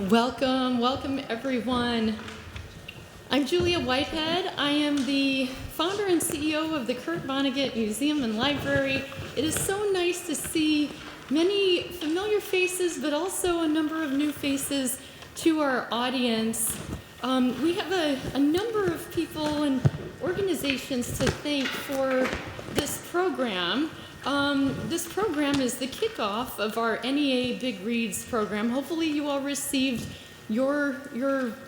Welcome everyone. I'm Julia Whitehead. I am the founder and CEO of the Kurt Vonnegut Museum and Library. It is so nice to see many familiar faces, but also a number of new faces to our audience. We have a number of people and organizations to thank for this program. This program is the kickoff of our NEA Big Reads program. Hopefully you all received your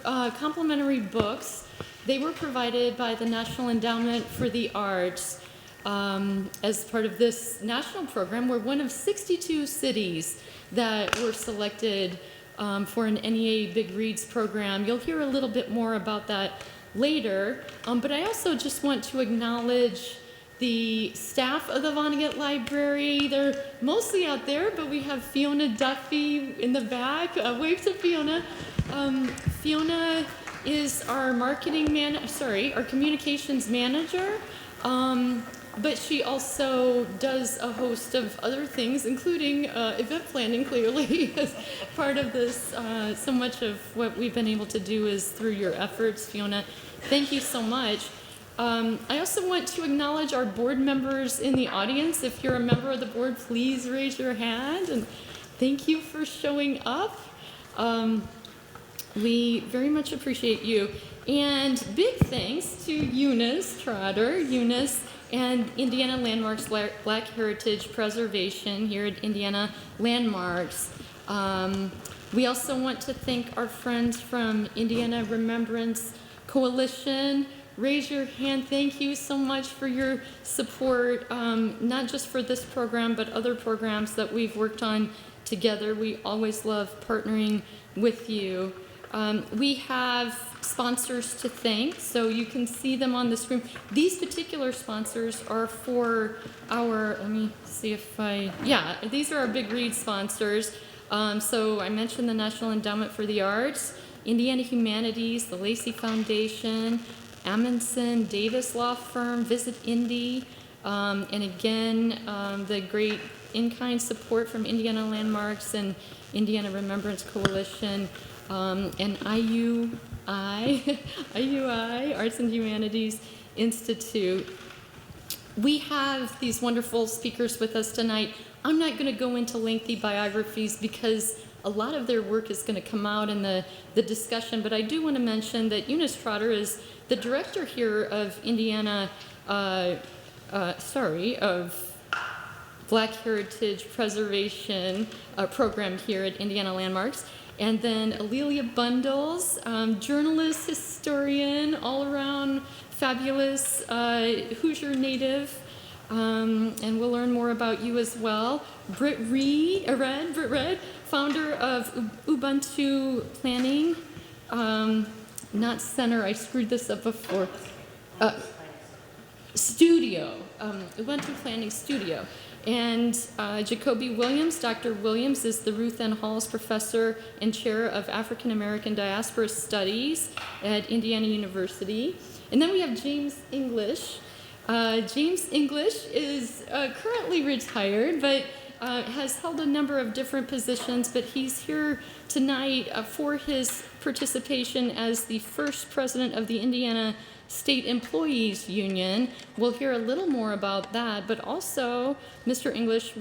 complimentary books. They were provided by the National Endowment for the Arts as part of this national program. We're one of 62 cities that were selected for an NEA Big Reads program. You'll hear a little bit more about that later, but I also just want to acknowledge the staff of the Vonnegut Library. They're mostly out there, but we have Fiona Duffy in the back. Wave to Fiona. Fiona is our our communications manager, but she also does a host of other things, including event planning, clearly, as part of this. So much of what we've been able to do is through your efforts, Fiona. Thank you so much. I also want to acknowledge our board members in the audience. If you're a member of the board, please raise your hand, and thank you for showing up. We very much appreciate you. And big thanks to Eunice Trotter, Eunice and Indiana Landmarks Black Heritage Preservation here at Indiana Landmarks. We also want to thank our friends from Indiana Remembrance Coalition. Raise your hand. Thank you so much for your support, not just for this program, but other programs that we've worked on together. We always love partnering with you. We have sponsors to thank, so you can see them on the screen. These particular sponsors are for our, these are our Big Read sponsors. So I mentioned the National Endowment for the Arts, Indiana Humanities, the Lacey Foundation, Amundsen Davis Law Firm, Visit Indy, and again, the great in-kind support from Indiana Landmarks and Indiana Remembrance Coalition, and IUI, Arts and Humanities Institute. We have these wonderful speakers with us tonight. I'm not going to go into lengthy biographies because a lot of their work is going to come out in the discussion, but I do want to mention that Eunice Trotter is the director here of of Black Heritage Preservation program here at Indiana Landmarks. And then Alelia Bundles, journalist, historian, all-around fabulous Hoosier native, and we'll learn more about you as well. Britt Red, founder of Ubuntu Planning, not Center, I screwed this up before. Studio, Ubuntu Planning Studio. And Jacoby Williams, Dr. Williams is the Ruth N. Halls Professor and Chair of African American Diaspora Studies at Indiana University. And then we have James English. James English is currently retired, but has held a number of different positions, but he's here tonight for his participation as the first president of the Indiana State Employees Union. We'll hear a little more about that, but also Mr. English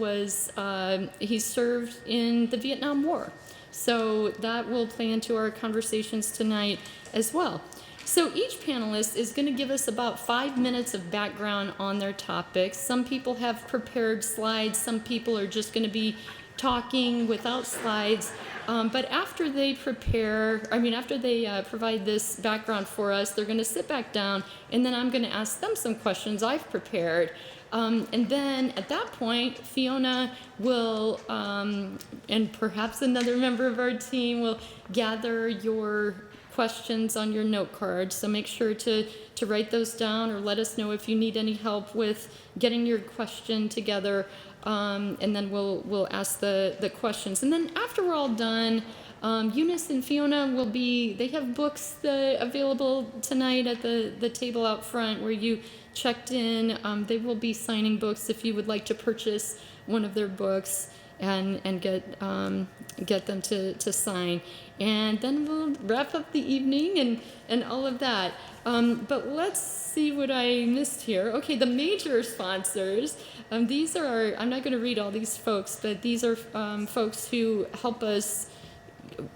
he served in the Vietnam War. So that will play into our conversations tonight as well. So each panelist is going to give us about 5 minutes of background on their topics. Some people have prepared slides, some people are just going to be talking without slides. But after they provide this background for us, they're going to sit back down, and then I'm going to ask them some questions I've prepared. And then at that point, Fiona will, and perhaps another member of our team, will gather your questions on your note card. So make sure to write those down, or let us know if you need any help with getting your question together. And then we'll ask the questions. And then after we're all done, Eunice and Fiona they have books available tonight at the table out front where you checked in. They will be signing books if you would like to purchase one of their books. and get them to sign. And then we'll wrap up the evening and all of that. But let's see what I missed here. Okay, the major sponsors. These are, I'm not going to read all these folks, but these are folks who help us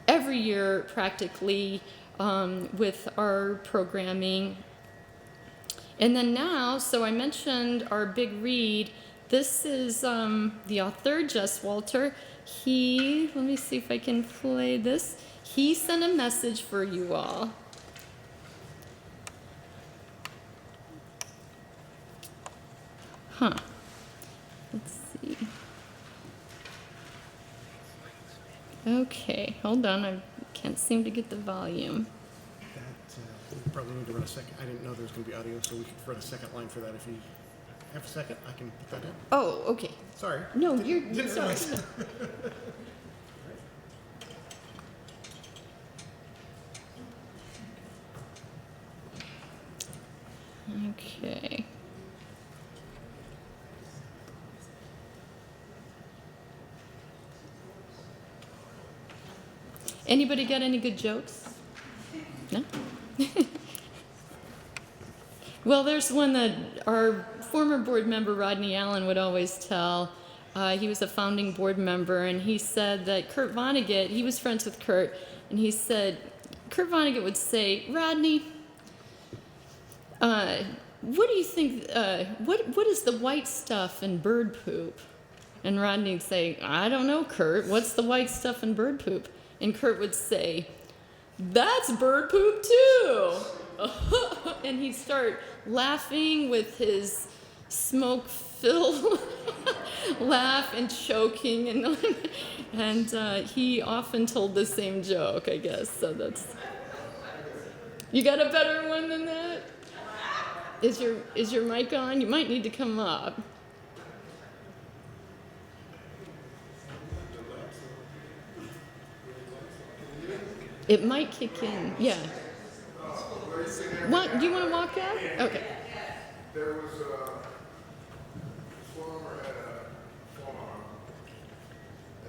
every year practically with our programming. And then now, so I mentioned our big read. This is the author, Jess Walter. Let me see if I can play this. He sent a message for you all. Huh. Let's see. Okay, hold on. I can't seem to get the volume. We probably need to run a second. I didn't know there was going to be audio, so we could run a second line for that. If you have a second, I can put that in. Oh, okay. Sorry. No, you're sorry. Okay. Anybody got any good jokes? No? Well, there's one that our former board member Rodney Allen would always tell. He was a founding board member, and he said that Kurt Vonnegut, he was friends with Kurt, and he said, Kurt Vonnegut would say, Rodney, what do you think, what is the white stuff in bird poop? And Rodney would say, I don't know, Kurt, what's the white stuff in bird poop? And Kurt would say, that's bird poop too. And he'd start laughing with his smoke-filled laugh and choking, and he often told the same joke, I guess. So that's. You got a better one than that? Is your mic on? You might need to come up. It might kick in. Yeah. What? Do you want to walk out? Okay. There was a farmer at a farm,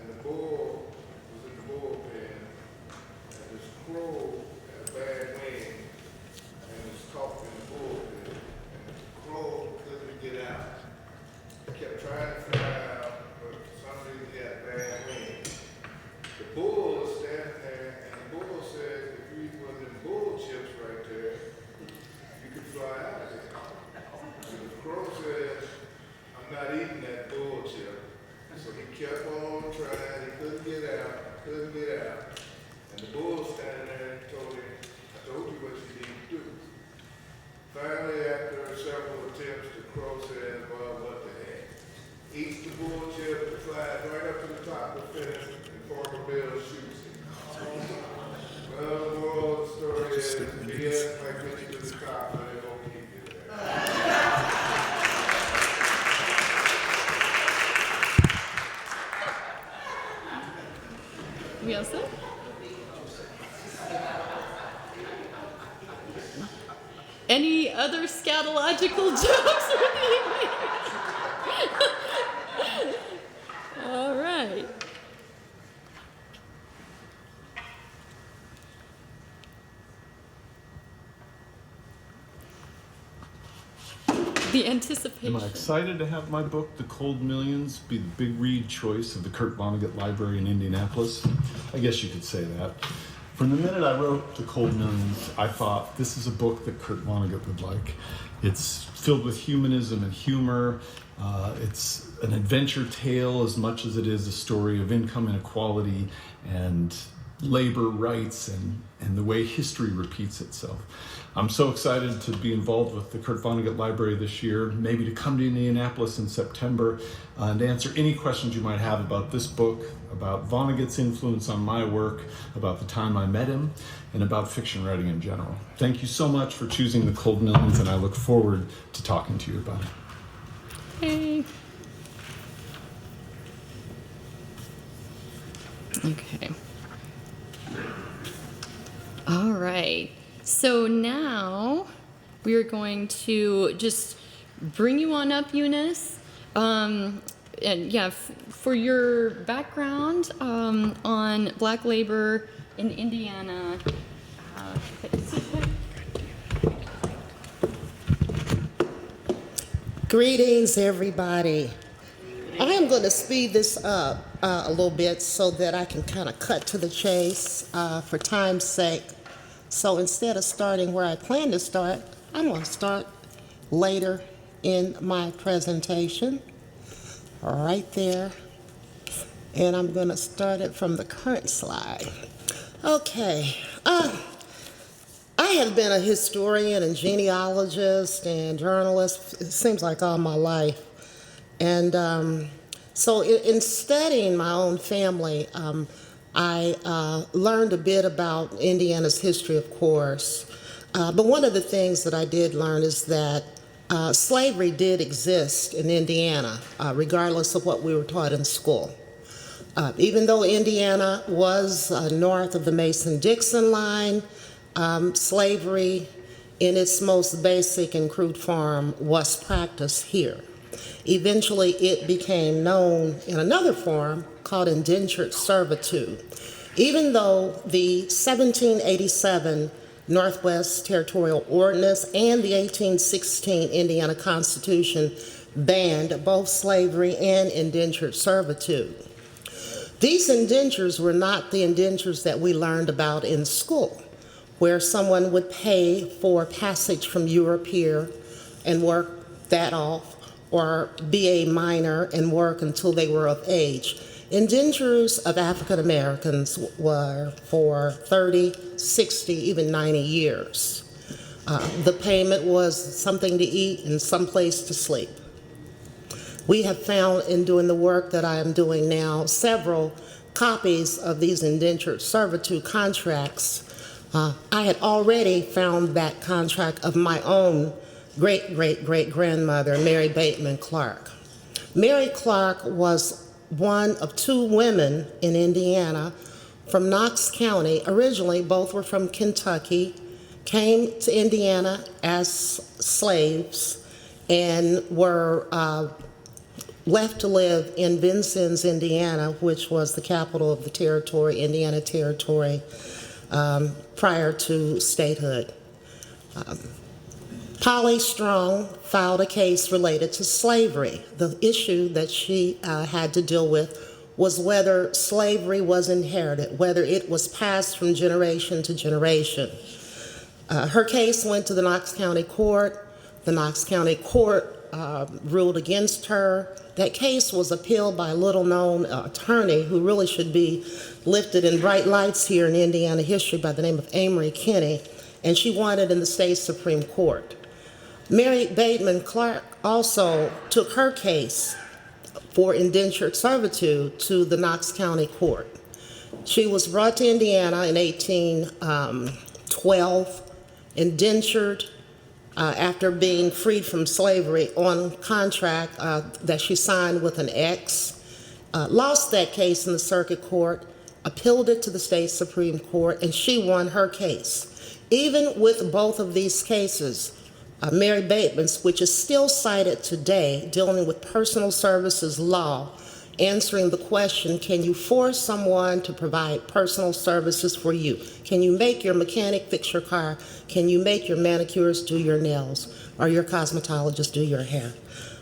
and the bull was in the bullpen, and this crow had a bad wing, and was caught in the bullpen, and the crow couldn't get out. He kept trying to fly out, but for some reason he had a bad wing. The bull was standing there, and the bull said, if you eat one of them bull chips right there, you could fly out of there. So the crow said, I'm not eating that bull chip. So he kept on trying, he couldn't get out, And the bull standing there and told him, I told you what you need to do. Finally, after several attempts, the crow said, well, what the heck? Eats the bull chip and flies right up to the top of the finish, and Farmer Bill shoots him. Well, the moral of the story is, BS might get you to the top, but it won't keep you there. We all set? Any other scatological jokes for the evening? All right. The anticipation. Am I excited to have my book, The Cold Millions, be the big read choice of the Kurt Vonnegut Library in Indianapolis? I guess you could say that. From the minute I wrote The Cold Millions, I thought this is a book that Kurt Vonnegut would like. It's filled with humanism and humor. It's an adventure tale as much as it is a story of income inequality and labor rights and the way history repeats itself. I'm so excited to be involved with the Kurt Vonnegut Library this year, maybe to come to Indianapolis in September and answer any questions you might have about this book, about Vonnegut's influence on my work, about the time I met him, and about fiction writing in general. Thank you so much for choosing The Cold Millions, and I look forward to talking to you about it. Hey. Okay. All right. So now we are going to just bring you on up, Eunice. and yeah, for your background on black labor in Indiana. Greetings, everybody. I am going to speed this up a little bit so that I can kind of cut to the chase for time's sake. So instead of starting where I plan to start, I'm going to start later in my presentation, right there. And I'm going to start it from the current slide. Okay. I have been a historian and genealogist and journalist, it seems like all my life. And so in studying my own family, I learned a bit about Indiana's history, of course. But one of the things that I did learn is that slavery did exist in Indiana, regardless of what we were taught in school. Even though Indiana was north of the Mason-Dixon line, slavery in its most basic and crude form was practiced here. Eventually, it became known in another form called indentured servitude. Even though the 1787 Northwest Territorial Ordinance and the 1816 Indiana Constitution banned both slavery and indentured servitude. These indentures were not the indentures that we learned about in school, where someone would pay for passage from Europe here and work that off, or be a minor and work until they were of age. Indentures of African Americans were for 30, 60, even 90 years. The payment was something to eat and some place to sleep. We have found in doing the work that I am doing now several copies of these indentured servitude contracts. I had already found that contract of my own great-great-great-grandmother, Mary Bateman Clark. Mary Clark was one of two women in Indiana from Knox County. Originally, both were from Kentucky, came to Indiana as slaves, and were left to live in Vincennes, Indiana, which was the capital of the territory, Indiana Territory, prior to statehood. Polly Strong filed a case related to slavery. The issue that she had to deal with was whether slavery was inherited, whether it was passed from generation to generation. Her case went to the Knox County Court. The Knox County Court ruled against her. That case was appealed by a little-known attorney who really should be lifted in bright lights here in Indiana history by the name of Amory Kinney, and she won it in the state Supreme Court. Mary Bateman Clark also took her case for indentured servitude to the Knox County Court. She was brought to Indiana in 1812, indentured after being freed from slavery on contract that she signed with an ex, lost that case in the circuit court, appealed it to the state Supreme Court, and she won her case. Even with both of these cases, Mary Bateman's, which is still cited today, dealing with personal services law, answering the question, can you force someone to provide personal services for you? Can you make your mechanic fix your car? Can you make your manicurist do your nails? Or your cosmetologist do your hair?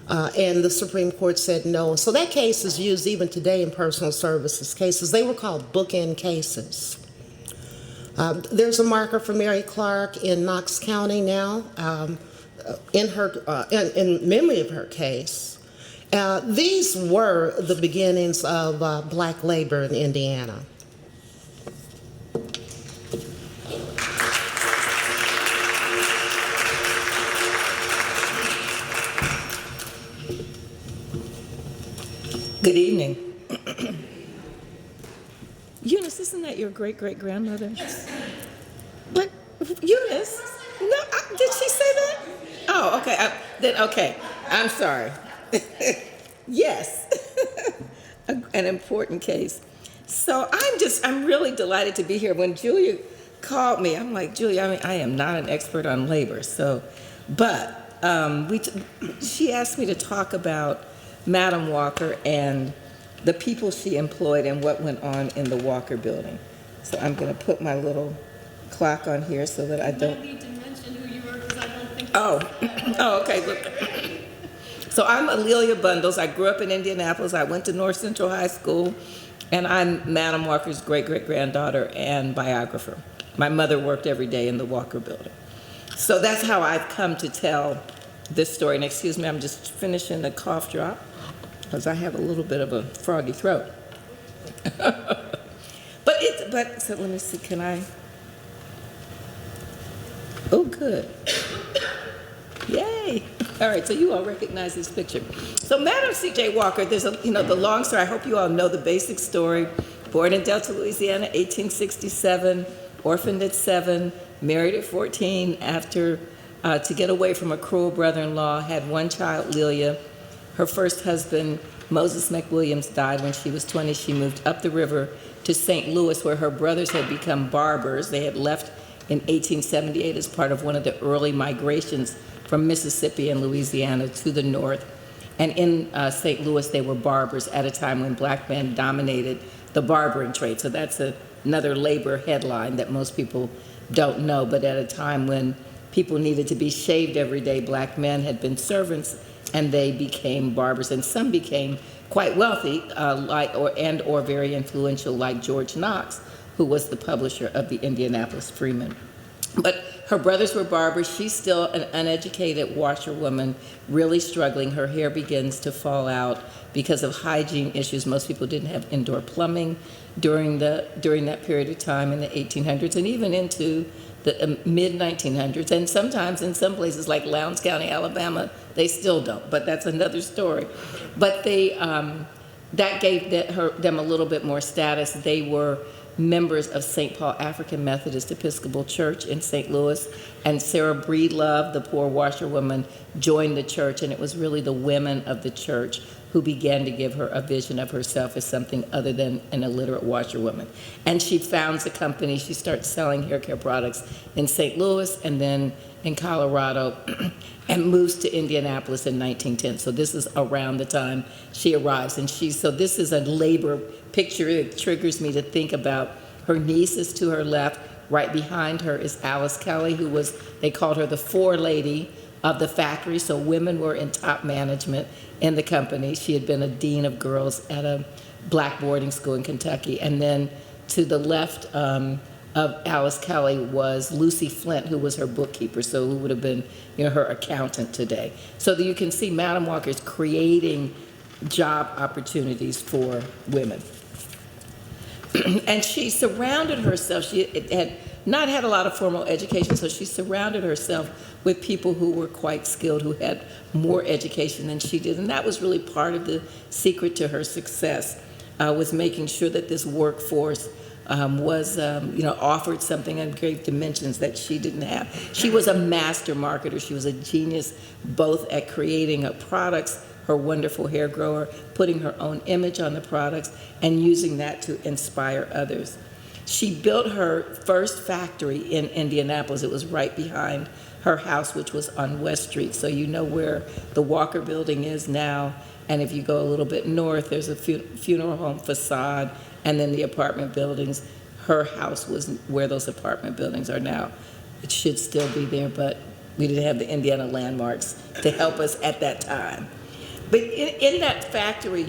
And the Supreme Court said no. So that case is used even today in personal services cases. They were called bookend cases. There's a marker for Mary Clark in Knox County now, in memory of her case. These were the beginnings of black labor in Indiana. Good evening. Eunice, isn't that your great-great-grandmother? But Eunice, no, did she say that? Oh, okay. Okay. I'm sorry. Yes, an important case. So I'm really delighted to be here. When Julia called me, I'm like, Julia, I am not an expert on labor. So, but she asked me to talk about Madam Walker and the people she employed and what went on in the Walker building. So I'm going to put my little clock on here so that I I don't. need to mention who you were because I don't think. Oh, oh, okay. Look. So I'm Alelia Bundles. I grew up in Indianapolis. I went to North Central High School, and I'm Madam Walker's great-great-granddaughter and biographer. My mother worked every day in the Walker building. So that's how I've come to tell this story. And excuse me, I'm just finishing the cough drop because I have a little bit of a froggy throat. So let me see, can I? Oh, good. Yay. All right, so you all recognize this picture. So Madam C.J. Walker, there's the long story. I hope you all know the basic story. Born in Delta, Louisiana, 1867, orphaned at 7, married at 14 after, to get away from a cruel brother-in-law, had one child, Lelia. Her first husband, Moses McWilliams, died when she was 20. She moved up the river to St. Louis, where her brothers had become barbers. They had left in 1878 as part of one of the early migrations from Mississippi and Louisiana to the north. And in St. Louis, they were barbers at a time when black men dominated the barbering trade. So that's another labor headline that most people don't know. But at a time when people needed to be shaved every day, black men had been servants and they became barbers. And some became quite wealthy or very influential, like George Knox, who was the publisher of the Indianapolis Freeman. But her brothers were barbers. She's still an uneducated washerwoman, really struggling. Her hair begins to fall out because of hygiene issues. Most people didn't have indoor plumbing during that period of time in the 1800s and even into the mid-1900s. And sometimes in some places like Lowndes County, Alabama, they still don't. But that's another story. But that gave them a little bit more status. They were members of St. Paul African Methodist Episcopal Church in St. Louis, and Sarah Breedlove, the poor washerwoman, joined the church, and it was really the women of the church who began to give her a vision of herself as something other than an illiterate washerwoman. And she founds a company. She starts selling hair care products in St. Louis and then in Colorado and moves to Indianapolis in 1910. So this is around the time she arrives. And so this is a labor picture. It triggers me to think about her nieces to her left. Right behind her is Alice Kelly, they called her the forelady of the factory. So women were in top management in the company. She had been a dean of girls at a black boarding school in Kentucky. And then to the left of Alice Kelly was Lucy Flint, who was her bookkeeper, so who would have been her accountant today. So that you can see Madam Walker is creating job opportunities for women. And she surrounded herself, she had not had a lot of formal education, so she surrounded herself with people who were quite skilled, who had more education than she did. And that was really part of the secret to her success, was making sure that this workforce was offered something in great dimensions that she didn't have. She was a master marketer. She was a genius both at creating products, her wonderful hair grower, putting her own image on the products, and using that to inspire others. She built her first factory in Indianapolis. It was right behind her house, which was on West Street. So you know where the Walker building is now. And if you go a little bit north, there's a funeral home facade, and then the apartment buildings. Her house was where those apartment buildings are now. It should still be there, but we didn't have the Indiana landmarks to help us at that time. But in that factory,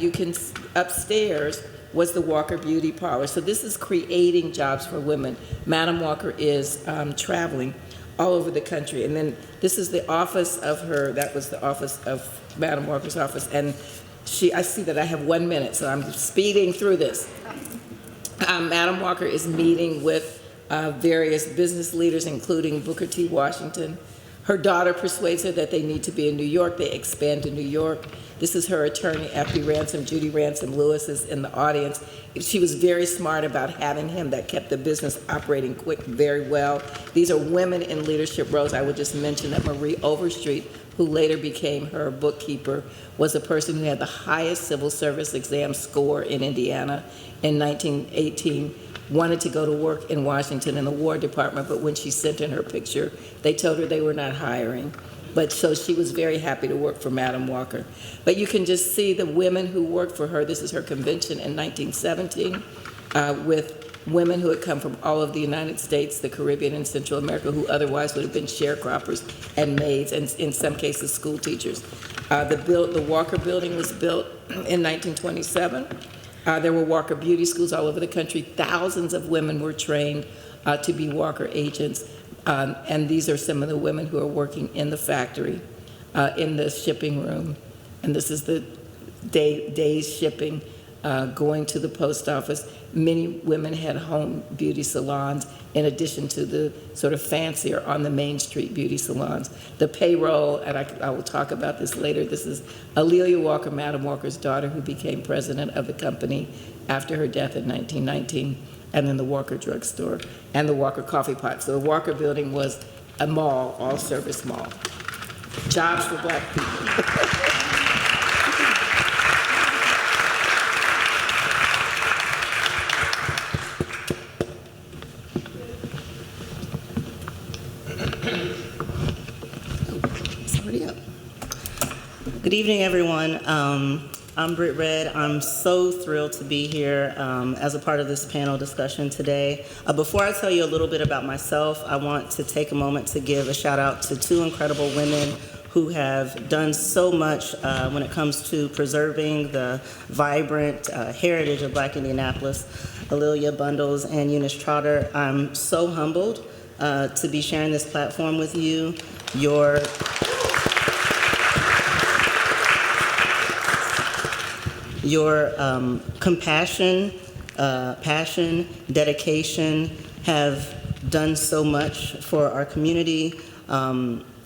upstairs was the Walker Beauty Parlor. So this is creating jobs for women. Madam Walker is traveling all over the country. And then this is the office of that was the office of Madam Walker's office. And I see that I have 1 minute, so I'm speeding through this. Madam Walker is meeting with various business leaders, including Booker T. Washington. Her daughter persuades her that they need to be in New York. They expand to New York. This is her attorney, F.B. Ransom. Judy Ransom Lewis is in the audience. She was very smart about having him. That kept the business operating very well. These are women in leadership roles. I would just mention that Marie Overstreet, who later became her bookkeeper, was a person who had the highest civil service exam score in Indiana in 1918, wanted to go to work in Washington in the War Department, but when she sent in her picture, they told her they were not hiring. But so she was very happy to work for Madam Walker. But you can just see the women who worked for her. This is her convention in 1917 with women who had come from all of the United States, the Caribbean, and Central America, who otherwise would have been sharecroppers and maids, and in some cases, school teachers. The Walker Building was built in 1927. There were Walker beauty schools all over the country. Thousands of women were trained to be Walker agents. And these are some of the women who are working in the factory, in the shipping room. And this is the day's shipping, going to the post office. Many women had home beauty salons in addition to the sort of fancier on the Main Street beauty salons. The payroll, and I will talk about this later, this is Alelia Walker, Madam Walker's daughter, who became president of the company after her death in 1919, and then the Walker Drug Store and the Walker Coffee Pot. So the Walker Building was a mall, all-service mall. Jobs for Black people. Good evening, everyone. I'm Britt Red. I'm so thrilled to be here as a part of this panel discussion today. Before I tell you a little bit about myself, I want to take a moment to give a shout out to two incredible women who have done so much when it comes to preserving the vibrant heritage of Black Indianapolis, Alelia Bundles and Eunice Trotter. I'm so humbled to be sharing this platform with you. Your compassion, passion, dedication have done so much for our community.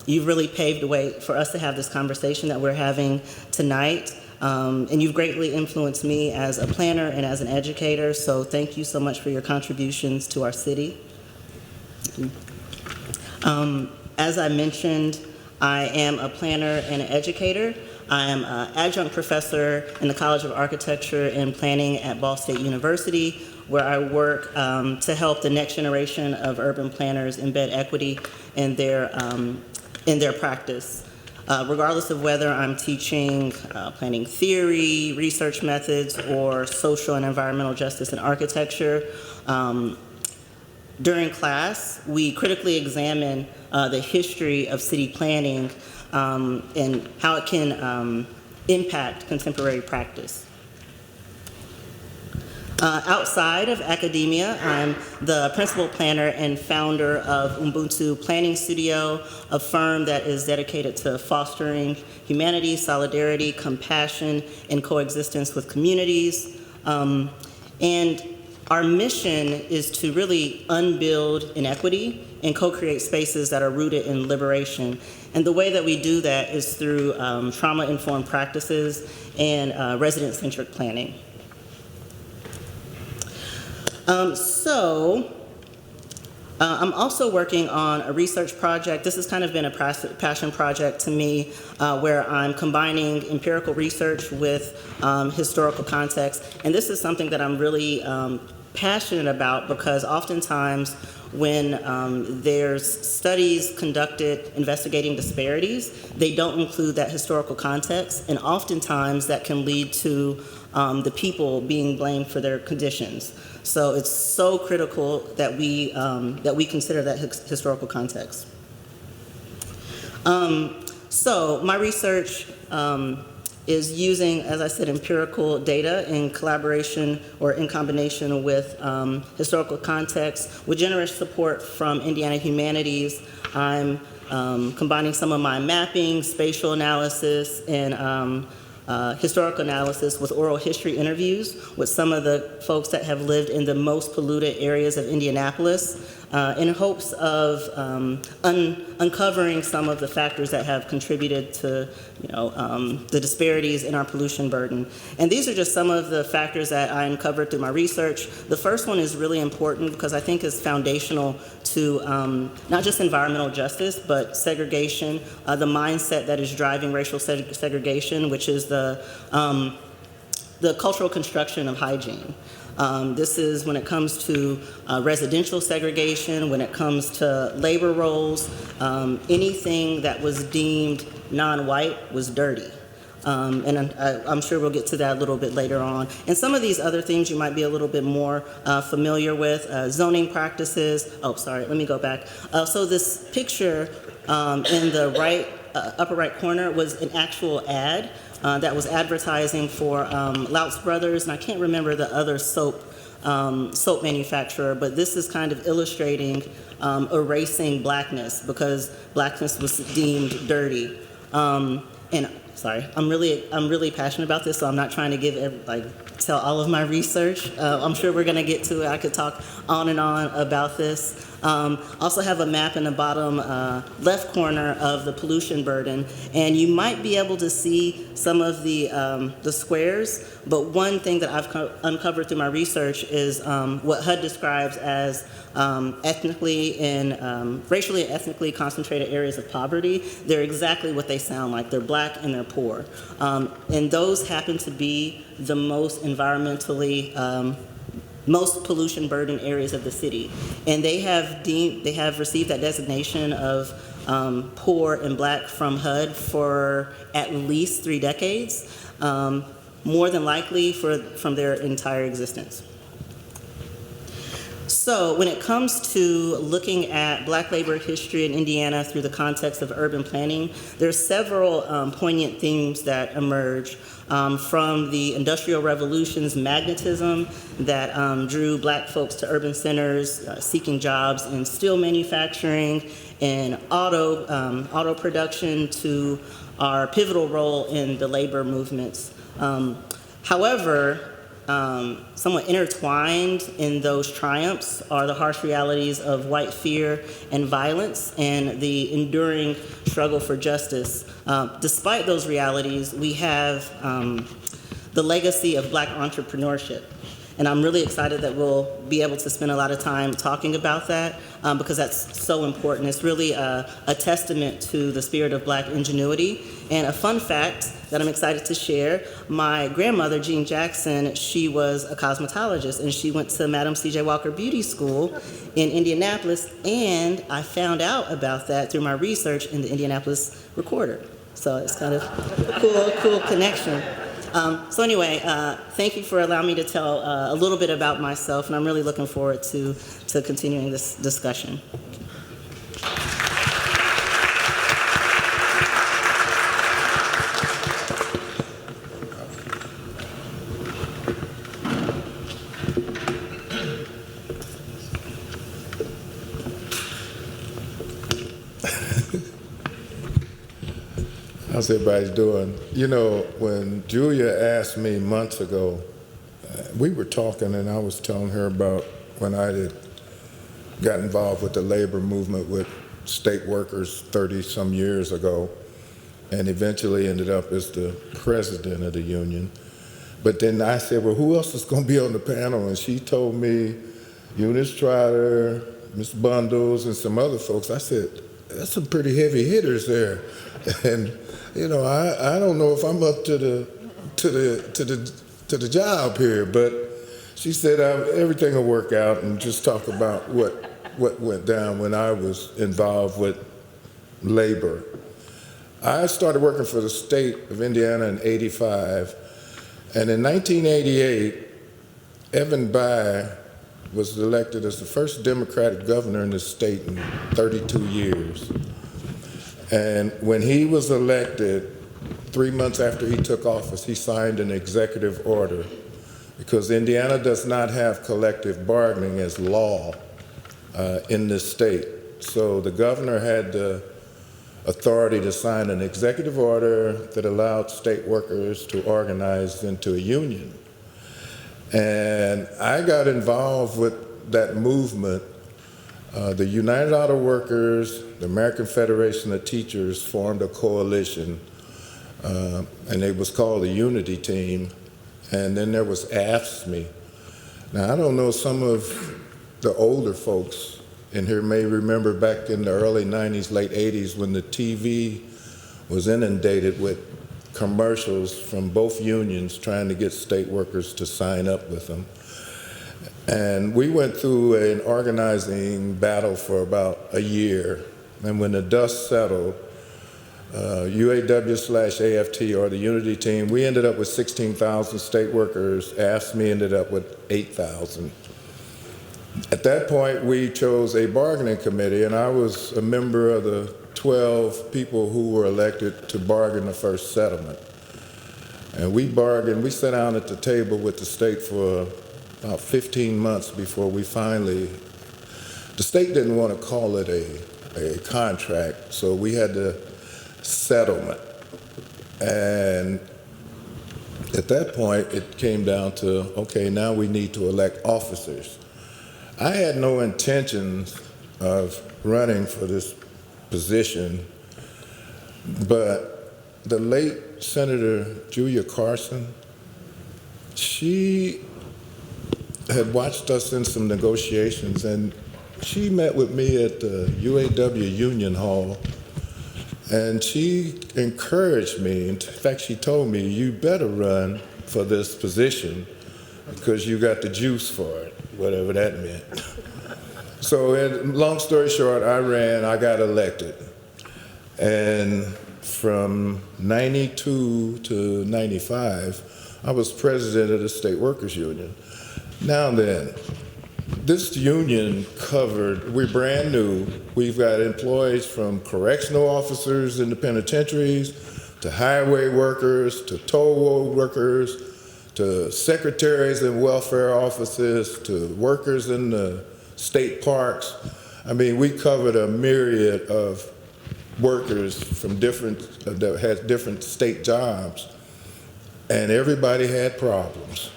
You've really paved the way for us to have this conversation that we're having tonight. And you've greatly influenced me as a planner and as an educator, so thank you so much for your contributions to our city. As I mentioned, I am a planner and an educator. I am an adjunct professor in the College of Architecture and Planning at Ball State University, where I work to help the next generation of urban planners embed equity in their practice. Regardless of whether I'm teaching planning theory, research methods, or social and environmental justice in architecture, during class, we critically examine the history of city planning and how it can impact contemporary practice. Outside of academia, I'm the principal planner and founder of Ubuntu Planning Studio, a firm that is dedicated to fostering humanity, solidarity, compassion, and coexistence with communities. And our mission is to really unbuild inequity and co-create spaces that are rooted in liberation. And the way that we do that is through trauma-informed practices and resident-centric planning. I'm also working on a research project. This has kind of been a passion project to me, where I'm combining empirical research with historical context. And this is something that I'm really passionate about, because oftentimes when there's studies conducted investigating disparities, they don't include that historical context, and oftentimes that can lead to the people being blamed for their conditions. So it's so critical that we consider that historical context. So my research is using, as I said, empirical data in collaboration or in combination with historical context. With generous support from Indiana Humanities, I'm combining some of my mapping, spatial analysis, and historical analysis with oral history interviews with some of the folks that have lived in the most polluted areas of Indianapolis, in hopes of uncovering some of the factors that have contributed to, the disparities in our pollution burden. And these are just some of the factors that I uncovered through my research. The first one is really important because I think it's foundational to not just environmental justice, but segregation, the mindset that is driving racial segregation, which is the cultural construction of hygiene. This is when it comes to residential segregation, when it comes to labor roles, anything that was deemed non-white was dirty. And I'm sure we'll get to that a little bit later on. And some of these other things you might be a little bit more familiar with, zoning practices. Oh, sorry, let me go back. So this picture in the right, upper right corner was an actual ad that was advertising for Louts Brothers, and I can't remember the other soap manufacturer, but this is kind of illustrating erasing blackness because blackness was deemed dirty. And sorry, I'm really passionate about this, so I'm not trying to tell all of my research. I'm sure we're gonna get to it. I could talk on and on about this. Also have a map in the bottom left corner of the pollution burden, and you might be able to see some of the squares, but one thing that I've uncovered through my research is what HUD describes as ethnically and racially and ethnically concentrated areas of poverty. They're exactly what they sound like. They're black and they're poor. And those happen to be the most environmentally most pollution burdened areas of the city. And they have received that designation of poor and black from HUD for at least 3 decades, more than likely from their entire existence. So when it comes to looking at black labor history in Indiana through the context of urban planning, there's several poignant themes that emerge from the Industrial Revolution's magnetism that drew black folks to urban centers, seeking jobs in steel manufacturing and auto production, to our pivotal role in the labor movements. However, somewhat intertwined in those triumphs are the harsh realities of white fear and violence and the enduring struggle for justice. Despite those realities, we have the legacy of black entrepreneurship. And I'm really excited that we'll be able to spend a lot of time talking about that because that's so important. It's really a testament to the spirit of black ingenuity. And a fun fact that I'm excited to share, my grandmother, Jean Jackson, she was a cosmetologist and she went to Madam C.J. Walker Beauty School in Indianapolis, and I found out about that through my research in the Indianapolis Recorder. So it's kind of a cool connection. So anyway, thank you for allowing me to tell a little bit about myself, and I'm really looking forward to continuing this discussion. How's everybody doing? You know, when Julia asked me months ago, we were talking and I was telling her about when I had got involved with the labor movement with state workers 30-some years ago and eventually ended up as the president of the union. But then I said, well, who else is going to be on the panel? And she told me Eunice Trotter, Ms. Bundles, and some other folks. I said, that's some pretty heavy hitters there. And you know, I don't know if I'm up to the job here, but she said everything will work out, and just talk about what went down when I was involved with labor. I started working for the state of Indiana in '85, and in 1988, Evan Bayh was elected as the first Democratic governor in the state in 32 years. And when he was elected, 3 months after he took office, he signed an executive order because Indiana does not have collective bargaining as law in this state. So the governor had the authority to sign an executive order that allowed state workers to organize into a union. And I got involved with that movement. The United Auto Workers, the American Federation of Teachers formed a coalition, and it was called the Unity Team. And then there was AFSCME. Now, I don't know, some of the older folks in here may remember back in the early 90s, late 80s, when the TV was inundated with commercials from both unions trying to get state workers to sign up with them. And we went through an organizing battle for about a year. And when the dust settled, UAW/AFT, or the Unity Team, we ended up with 16,000 state workers. AFSCME ended up with 8,000. At that point, we chose a bargaining committee, and I was a member of the 12 people who were elected to bargain the first settlement. And we bargained, we sat down at the table with the state for about 15 months before we finally, the state didn't want to call it a contract, so we had the settlement. And at that point, it came down to, okay, now we need to elect officers. I had no intentions of running for this position, but the late Senator Julia Carson, she had watched us in some negotiations, and she met with me at the UAW Union Hall, and she encouraged me. In fact, she told me, you better run for this position because you got the juice for it, whatever that meant. So long story short, I ran, I got elected. And from 92 to 95, I was president of the State Workers Union. Now then, this union covered, we're brand new. We've got employees from correctional officers in the penitentiaries, to highway workers, to toll road workers, to secretaries in welfare offices, to workers in the state parks. I mean, we covered a myriad of workers from that had different state jobs, and everybody had problems.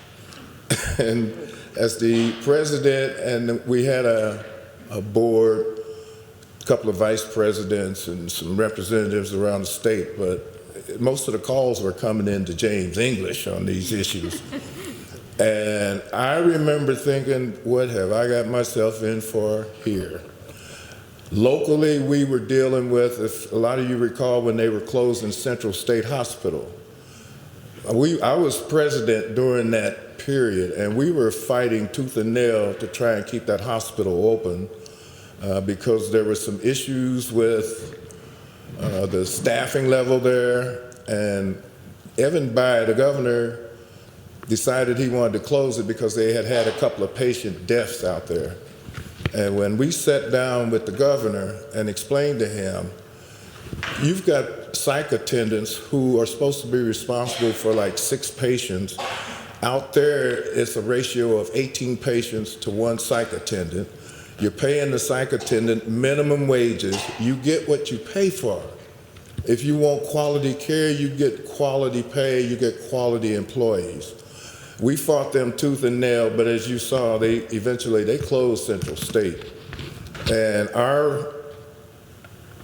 And as the president, and we had a board, a couple of vice presidents and some representatives around the state, but most of the calls were coming into James English on these issues. And I remember thinking, what have I got myself in for here? Locally, we were dealing with, if a lot of you recall when they were closing Central State Hospital. I was president during that period, and we were fighting tooth and nail to try and keep that hospital open because there were some issues with the staffing level there. And Evan Bayh, the governor, decided he wanted to close it because they had had a couple of patient deaths out there. And when we sat down with the governor and explained to him, you've got psych attendants who are supposed to be responsible for like 6 patients. Out there, it's a ratio of 18 patients to 1 psych attendant. You're paying the psych attendant minimum wages. You get what you pay for. If you want quality care, you get quality pay, you get quality employees. We fought them tooth and nail, but as you saw, eventually they closed Central State. And our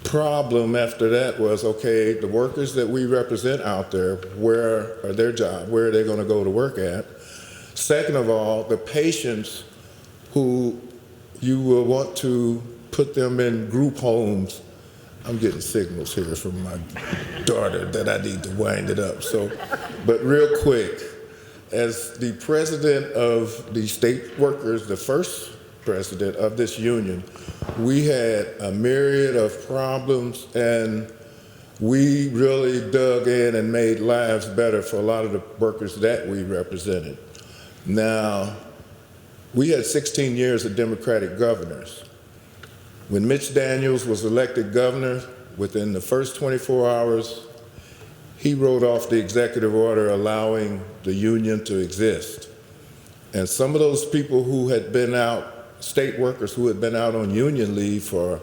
problem after that was, okay, the workers that we represent out there, where are their jobs? Where are they going to go to work at? Second of all, the patients who you will want to put them in group homes. I'm getting signals here from my daughter that I need to wind it up. So, but real quick, as the president of the state workers, the first president of this union, we had a myriad of problems, and we really dug in and made lives better for a lot of the workers that we represented. Now, we had 16 years of Democratic governors. When Mitch Daniels was elected governor, within the first 24 hours, he wrote off the executive order allowing the union to exist. And some of those people who had been out, state workers who had been out on union leave for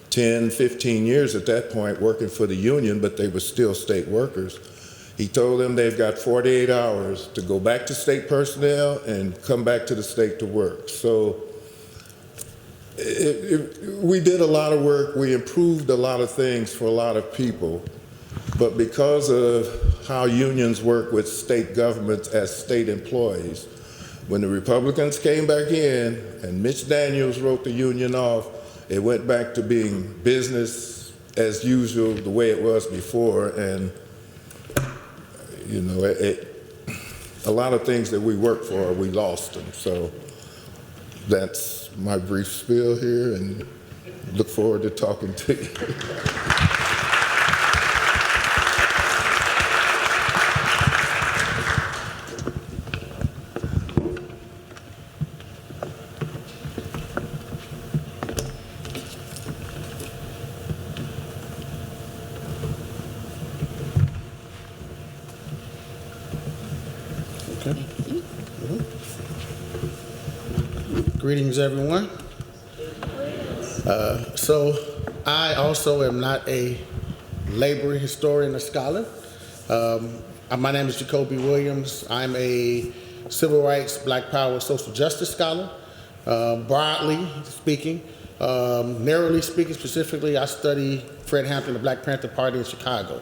10, 15 years at that point working for the union, but they were still state workers, he told them they've got 48 hours to go back to state personnel and come back to the state to work. So we did a lot of work, we improved a lot of things for a lot of people, but because of how unions work with state governments as state employees, when the Republicans came back in and Mitch Daniels wrote the union off, it went back to being business as usual, the way it was before, and you know, a lot of things that we worked for, we lost them. So That's my brief spiel here, and look forward to talking to you. Greetings, everyone. So I also am not a labor historian or scholar. My name is Jacoby Williams. I'm a civil rights, black power, social justice scholar. Broadly speaking, narrowly speaking, specifically, I study Fred Hampton, the Black Panther Party in Chicago.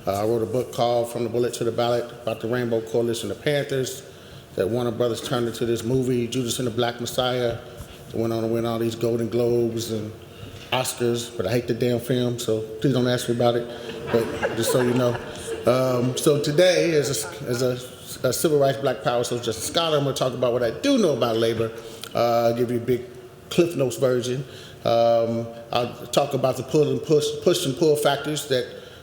I wrote a book called From the Bullet to the Ballot about the Rainbow Coalition of Panthers that Warner Brothers turned into this movie, Judas and the Black Messiah. It went on to win all these Golden Globes and Oscars, but I hate the damn film, so please don't ask me about it, but just so you know. So today, as a civil rights, black power, social justice scholar, I'm gonna talk about what I do know about labor. I'll give you a big Cliff Notes version. I'll talk about the push and pull factors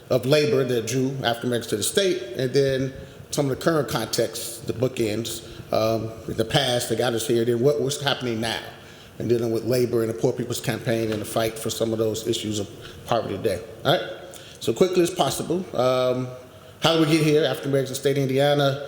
of labor that drew African Americans to the state, and then some of the current context, the bookends, in the past that got us here, then what's happening now, and dealing with labor and the Poor People's Campaign and the fight for some of those issues of poverty today. All right, so quickly as possible. How did we get here? African Americans in the state of Indiana,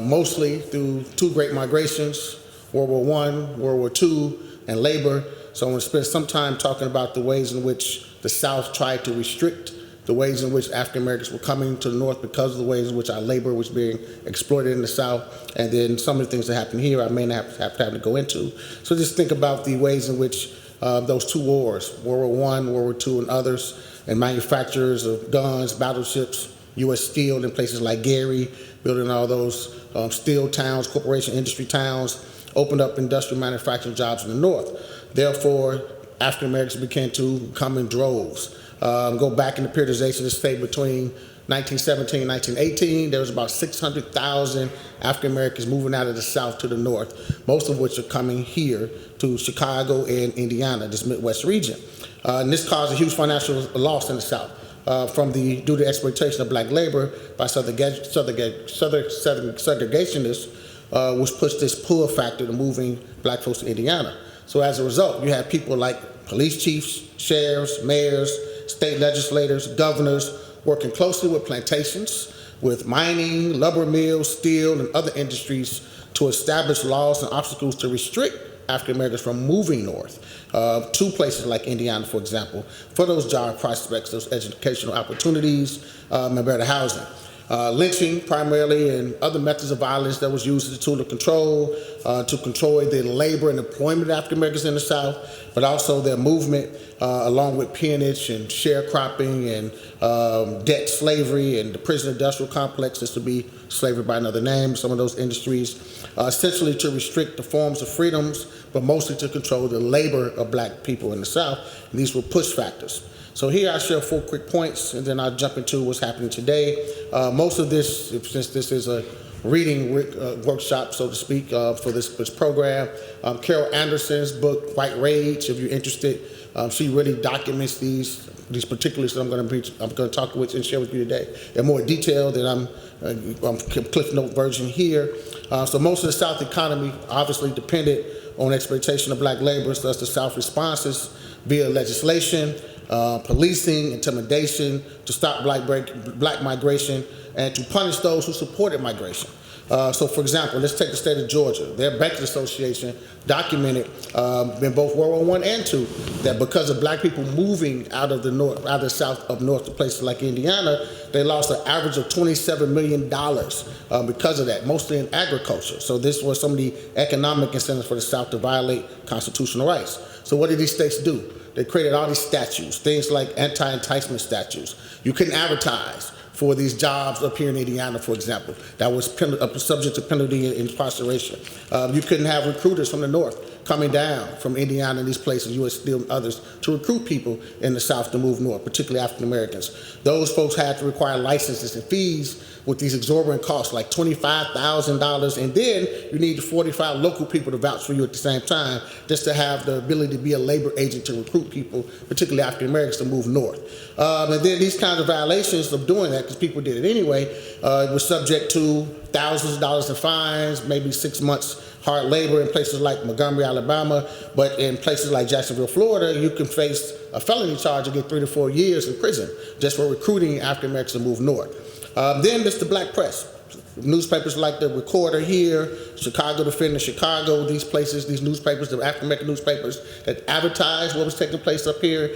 mostly through two great migrations, World War I, World War II, and labor. So I'm gonna spend some time talking about the ways in which the South tried to restrict the ways in which African Americans were coming to the North because of the ways in which our labor was being exploited in the South, and then some of the things that happened here I may not have to go into. So just think about the ways in which those two wars, World War I, World War II, and others, and manufacturers of guns, battleships, U.S. Steel in places like Gary, building all those steel towns, corporation industry towns, opened up industrial manufacturing jobs in the North. Therefore, African Americans began to come in droves. Go back in the periodization of the state between 1917 and 1918, there was about 600,000 African Americans moving out of the South to the North, most of which are coming here to Chicago and Indiana, this Midwest region. And this caused a huge financial loss in the South due to exploitation of black labor by Southern segregationists, which pushed this pull factor to moving black folks to Indiana. So as a result, you had people like police chiefs, sheriffs, mayors, state legislators, governors, working closely with plantations, with mining, lumber mills, steel, and other industries to establish laws and obstacles to restrict African Americans from moving north to places like Indiana, for example, for those job prospects, those educational opportunities, and better housing. Lynching primarily and other methods of violence that was used as a tool of control to control the labor and employment of African Americans in the South, but also their movement along with peonage and sharecropping and debt slavery and the prison industrial complex, this would be slavery by another name, some of those industries, essentially to restrict the forms of freedoms, but mostly to control the labor of black people in the South. And these were push factors. So here I share 4 quick points, and then I'll jump into what's happening today. Most of this, since this is a reading workshop, so to speak, for this program, Carol Anderson's book, White Rage, if you're interested, she really documents these particulars that I'm going to talk with and share with you today. They're more detailed than I'm Cliff Note version here. So most of the South economy obviously depended on exploitation of black labor, thus the South responses via legislation, policing, intimidation to stop black migration and to punish those who supported migration. So for example, let's take the state of Georgia. Their Bankers Association documented in both World War I and II that because of black people moving out of the south up north to places like Indiana, they lost an average of $27 million because of that, mostly in agriculture. So this was some of the economic incentives for the South to violate constitutional rights. So what did these states do? They created all these statutes, things like anti-enticement statutes. You couldn't advertise for these jobs up here in Indiana, for example. That was subject to penalty and incarceration. You couldn't have recruiters from the north coming down from Indiana and these places, U.S. Steel and others, to recruit people in the South to move north, particularly African Americans. Those folks had to require licenses and fees with these exorbitant costs, like $25,000, and then you need the 45 local people to vouch for you at the same time, just to have the ability to be a labor agent to recruit people, particularly African Americans, to move north. And then these kinds of violations of doing that, because people did it anyway, was subject to thousands of dollars in fines, maybe 6 months hard labor in places like Montgomery, Alabama, but in places like Jacksonville, Florida, you can face a felony charge and get 3 to 4 years in prison just for recruiting African Americans to move north. Then there's the black press. Newspapers like the Recorder here, Chicago Defender, Chicago, these places, these newspapers, the African American newspapers that advertise what was taking place up here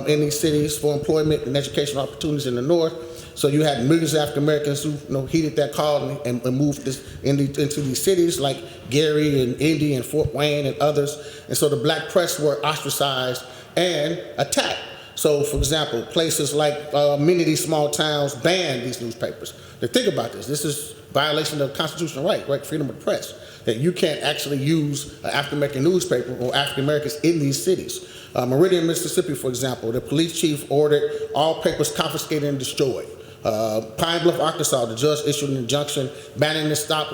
in these cities for employment and educational opportunities in the north. So you had millions of African Americans who heeded that call and moved into these cities like Gary and Indy and Fort Wayne and others. And so the black press were ostracized and attacked. So, for example, places like many of these small towns banned these newspapers. Now, think about this. This is violation of constitutional right, freedom of the press, that you can't actually use an African American newspaper or African Americans in these cities. Meridian, Mississippi, for example, the police chief ordered all papers confiscated and destroyed. Pine Bluff, Arkansas, the judge issued an injunction banning to stop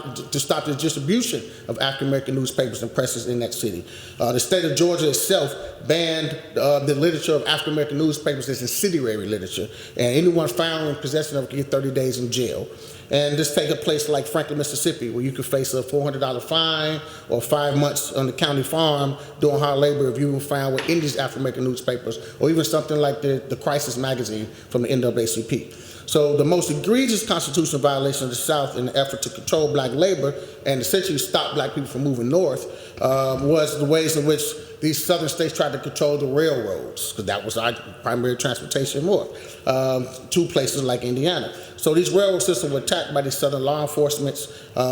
the distribution of African American newspapers and presses in that city. The state of Georgia itself banned the literature of African American newspapers as incendiary literature, and anyone found in possession of it could get 30 days in jail. And this take a place like Franklin, Mississippi, where you could face a $400 fine or 5 months on the county farm doing hard labor if you were found with any of these African American newspapers, or even something like the Crisis magazine from the NAACP. So the most egregious constitutional violation of the South in the effort to control black labor and essentially stop black people from moving north was the ways in which these southern states tried to control the railroads, because that was our primary transportation north, to places like Indiana. So these railroad systems were attacked by these southern law enforcements,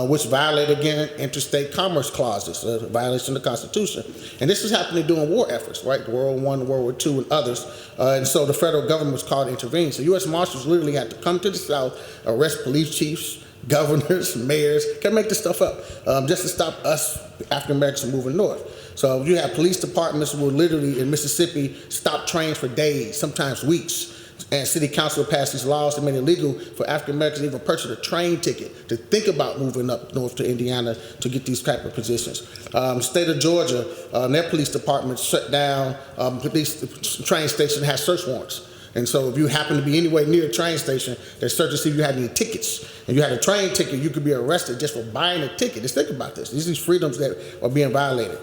which violated, again, interstate commerce clauses, a violation of the Constitution. And this is happening during war efforts, right? World War I, World War II, and others. And so the federal government was called to intervene. So U.S. Marshals literally had to come to the South, arrest police chiefs, governors, mayors, can't make this stuff up, just to stop us African Americans from moving north. So you have police departments who will literally, in Mississippi, stop trains for days, sometimes weeks. And city council passed these laws that made it illegal for African Americans to even purchase a train ticket to think about moving up north to Indiana to get these type of positions. State of Georgia, their police department shut down police train station that has search warrants. And so if you happen to be anywhere near a train station, they search to see if you had any tickets. And you had a train ticket, you could be arrested just for buying a ticket. Just think about this. These freedoms that are being violated.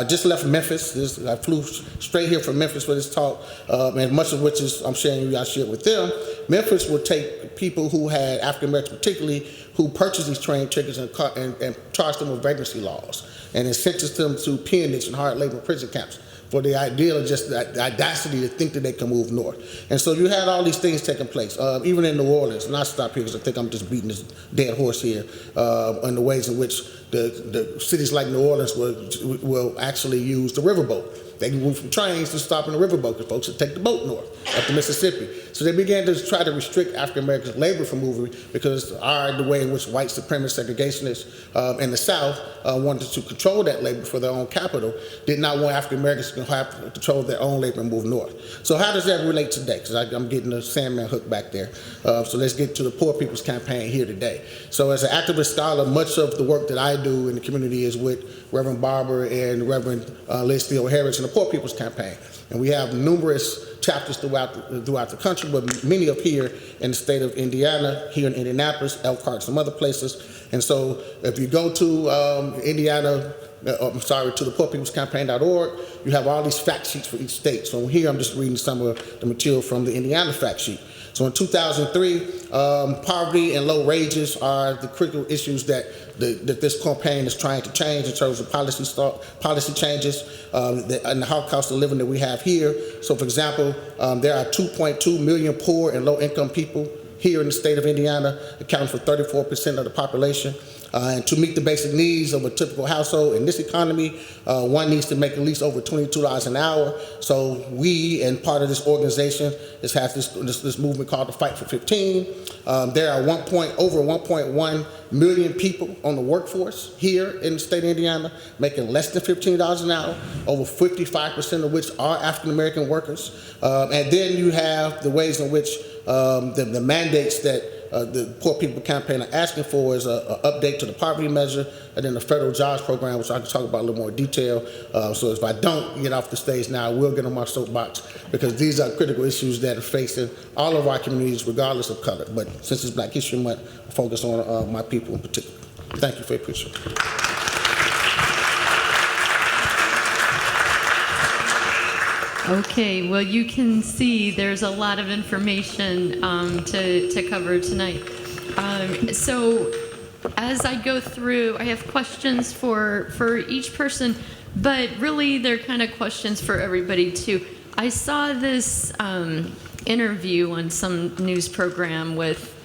Just left Memphis. I flew straight here from Memphis for this talk, and much of which is I'm sharing with you, I shared with them. Memphis will take people who had African Americans particularly who purchased these train tickets and charge them with vagrancy laws and then sentence them to peonage and hard labor prison camps for the idea of just the audacity to think that they can move north. And so you had all these things taking place, even in New Orleans, and I'll stop here because I think I'm just beating this dead horse here, on the ways in which the cities like New Orleans will actually use the riverboat. They can move from trains to stop in the riverboat because folks would take the boat north up to Mississippi. So they began to try to restrict African Americans' labor from moving because the way in which white supremacist segregationists in the South wanted to control that labor for their own capital, did not want African Americans to have control of their own labor and move north. So how does that relate today? Because I'm getting the Sandman hook back there. So let's get to the Poor People's Campaign here today. So as an activist scholar, much of the work that I do in the community is with Reverend Barber and Reverend Liz Steele Harris and the Poor People's Campaign. And we have numerous chapters throughout the country, but many up here in the state of Indiana, here in Indianapolis, Elkhart, some other places. And so if you go to Indiana, to the poorpeoplescampaign.org, you have all these fact sheets for each state. So here I'm just reading some of the material from the Indiana fact sheet. So in 2003, poverty and low wages are the critical issues that this campaign is trying to change in terms of policy changes and the high cost of living that we have here. So for example, there are 2.2 million poor and low income people here in the state of Indiana, accounting for 34% of the population. And to meet the basic needs of a typical household in this economy, one needs to make at least over $22 an hour. So we, and part of this organization, has this movement called the Fight for 15. There are over 1.1 million people on the workforce here in the state of Indiana, making less than $15 an hour, over 55% of which are African American workers. And then you have the ways in which the mandates that the Poor People Campaign are asking for is an update to the poverty measure, and then the federal jobs program, which I can talk about in a little more detail. So if I don't get off the stage now, I will get on my soapbox, because these are critical issues that are facing all of our communities, regardless of color. But since it's Black History Month, I focus on my people in particular. Thank you for your appreciation. Okay, well, you can see there's a lot of information to cover tonight. So as I go through, I have questions for each person, but really they're kind of questions for everybody too. I saw this interview on some news program with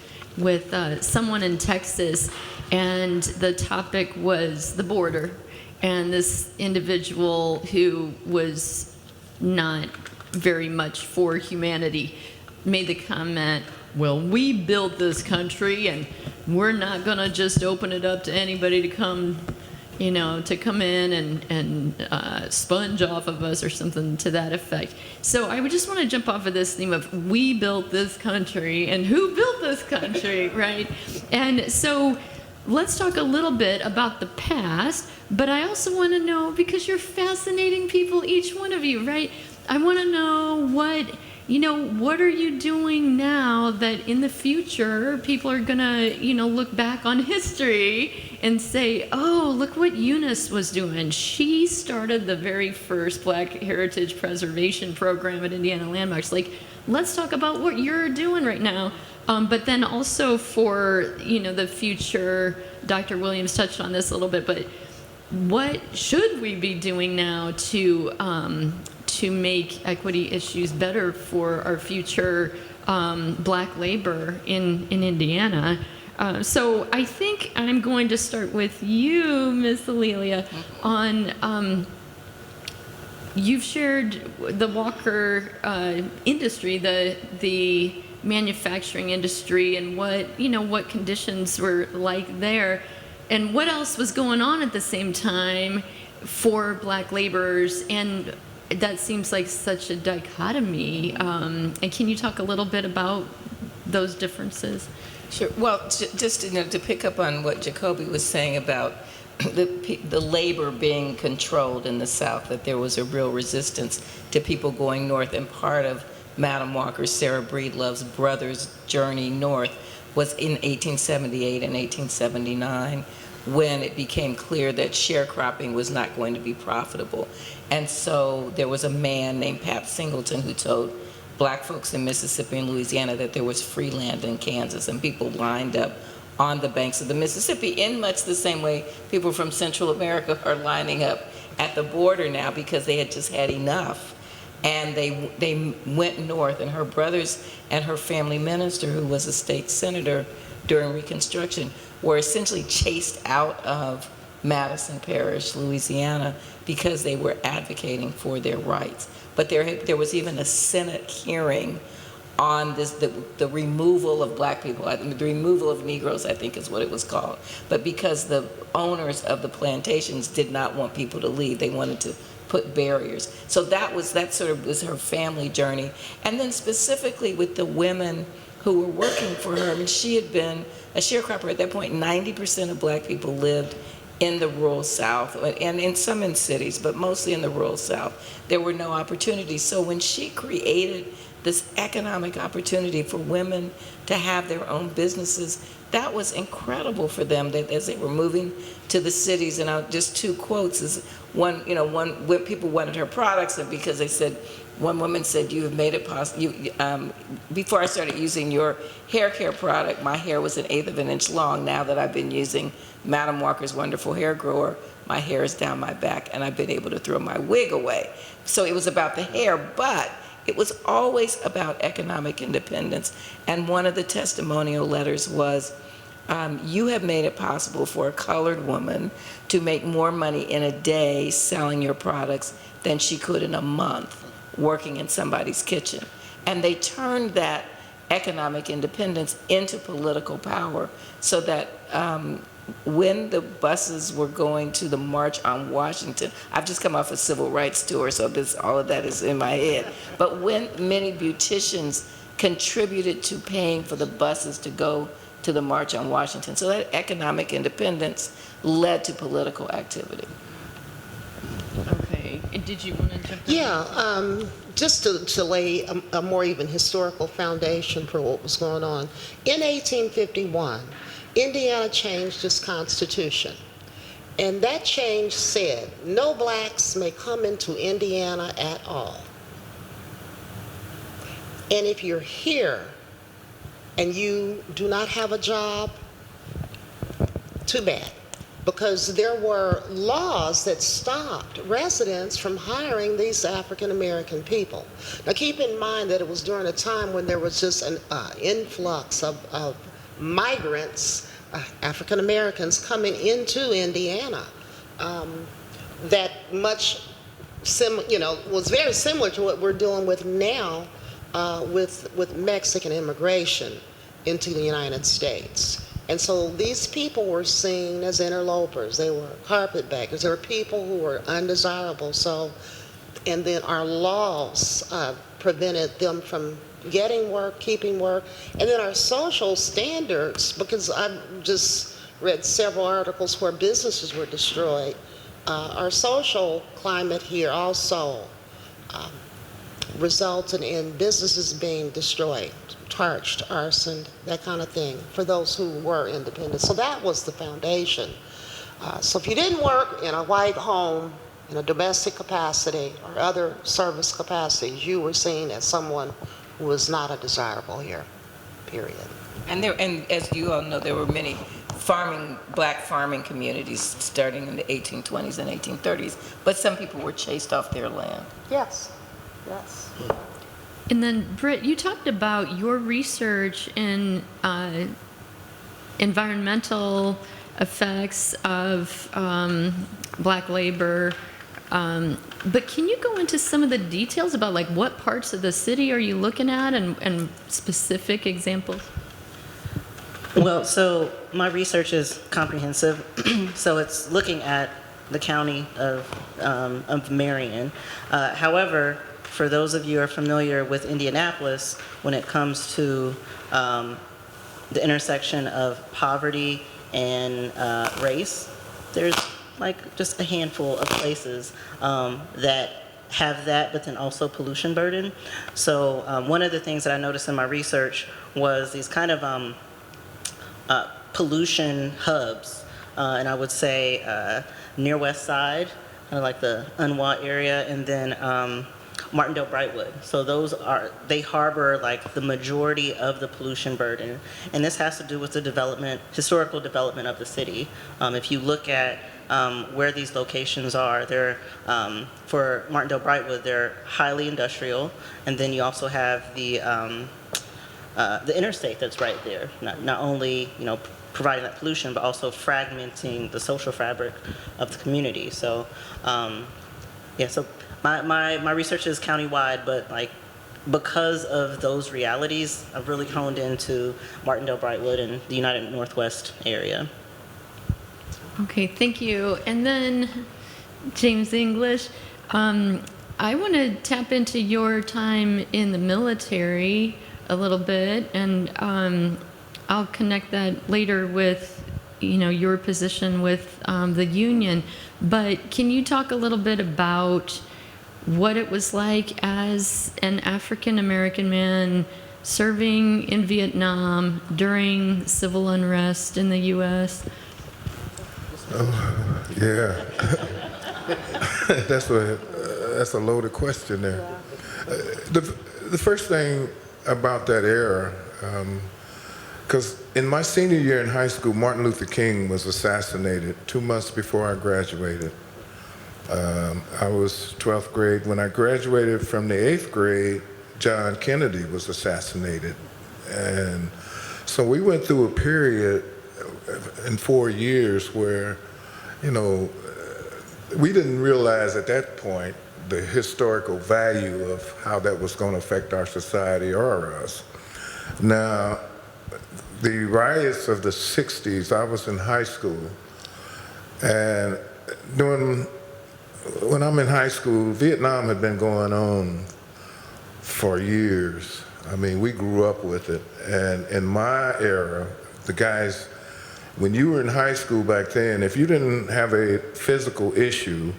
someone in Texas, and the topic was the border, and this individual who was not very much for humanity made the comment, well, we built this country and we're not gonna just open it up to anybody to come, you know, to come in and sponge off of us, or something to that effect. So I would just want to jump off of this theme of we built this country and who built this country, right? And so let's talk a little bit about the past, but I also want to know, because you're fascinating people, each one of you, right? I want to know what are you doing now that in the future people are going to, look back on history and say, oh, look what Eunice was doing. She started the very first Black Heritage Preservation Program at Indiana Landmarks. Like, let's talk about what you're doing right now. But then also for, the future, Dr. Williams touched on this a little bit, but what should we be doing now to make equity issues better for our future Black labor in Indiana? So I think I'm going to start with you, Ms. Alelia, on you've shared the Walker industry, the manufacturing industry, and what conditions were like there, and what else was going on at the same time for Black laborers, and that seems like such a dichotomy. And can you talk a little bit about those differences? Sure. Well, just to pick up on what Jacoby was saying about the labor being controlled in the South, that there was a real resistance to people going north, and part of Madam Walker, Sarah Breedlove's brother's journey north was in 1878 and 1879, when it became clear that sharecropping was not going to be profitable. And so there was a man named Pat Singleton who told Black folks in Mississippi and Louisiana that there was free land in Kansas, and people lined up on the banks of the Mississippi in much the same way people from Central America are lining up at the border now, because they had just had enough. And they went north, and her brothers and her family minister, who was a state senator during Reconstruction, were essentially chased out of Madison Parish, Louisiana, because they were advocating for their rights. But there was even a Senate hearing on this, the removal of Black people, the removal of Negroes, I think is what it was called. But because the owners of the plantations did not want people to leave, they wanted to put barriers. So that sort of was her family journey. And then specifically with the women who were working for her, I mean, she had been a sharecropper at that point. 90% of Black people lived in the rural South, and in some in cities, but mostly in the rural South. There were no opportunities. So when she created this economic opportunity for women to have their own businesses, that was incredible for them, that as they were moving to the cities. And just two quotes is one, when people wanted her products, and because they said, one woman said, you have made it possible. Before I started using your hair care product, my hair was 1/8 of an inch long. Now that I've been using Madam Walker's wonderful hair grower, my hair is down my back, and I've been able to throw my wig away. So it was about the hair, but it was always about economic independence. And one of the testimonial letters was, you have made it possible for a colored woman to make more money in a day selling your products than she could in a month working in somebody's kitchen. And they turned that economic independence into political power, so that when the buses were going to the March on Washington, I've just come off a civil rights tour, so all of that is in my head. But when many beauticians contributed to paying for the buses to go to the March on Washington, so that economic independence led to political activity. Okay. And did you want to jump in? Yeah, just to lay a more even historical foundation for what was going on. In 1851, Indiana changed its constitution. And that change said, no blacks may come into Indiana at all. And if you're here and you do not have a job, too bad. Because there were laws that stopped residents from hiring these African American people. Now keep in mind that it was during a time when there was just an influx of migrants, African Americans coming into Indiana, that was very similar to what we're dealing with now with Mexican immigration into the United States. And so these people were seen as interlopers. They were carpetbaggers. They were people who were undesirable. And then our laws prevented them from getting work, keeping work. And then our social standards, because I've just read several articles where businesses were destroyed, our social climate here also resulted in businesses being destroyed, torched, arsoned, that kind of thing, for those who were independent. So that was the foundation. So if you didn't work in a white home, in a domestic capacity or other service capacities, you were seen as someone who was not a desirable here, period. And as you all know, there were many black farming communities starting in the 1820s and 1830s, but some people were chased off their land. Yes, yes. And then, Britt, you talked about your research in environmental effects of black labor. But can you go into some of the details about like what parts of the city are you looking at and specific examples? Well, so my research is comprehensive. So it's looking at the county of Marion. However, for those of you who are familiar with Indianapolis, when it comes to the intersection of poverty and race, there's like just a handful of places that have that, but then also pollution burden. So one of the things that I noticed in my research was these kind of pollution hubs, and I would say near West Side, kind of like the Unwa area, and then Martindale Brightwood. So they harbor like the majority of the pollution burden. And this has to do with the historical development of the city. If you look at where these locations are, for Martindale Brightwood, they're highly industrial. And then you also have the interstate that's right there. Not only, providing that pollution, but also fragmenting the social fabric of the community. So, so my research is countywide, but like because of those realities, I've really honed into Martindale Brightwood and the United Northwest area. Okay, thank you. And then James English, I want to tap into your time in the military a little bit, and I'll connect that later with your position with the union. But can you talk a little bit about what it was like as an African American man serving in Vietnam during civil unrest in the U.S.? Yeah, that's a loaded question there. The first thing about that era, because in my senior year in high school, Martin Luther King was assassinated 2 months before I graduated. I was 12th grade. When I graduated from the 8th grade, John Kennedy was assassinated. And so we went through a period in 4 years where, we didn't realize at that point the historical value of how that was going to affect our society or us. Now, the riots of the 60s, I was in high school, and when I'm in high school, Vietnam had been going on for years. I mean, we grew up with it, and in my era, the guys, when you were in high school back then, if you didn't have a physical issue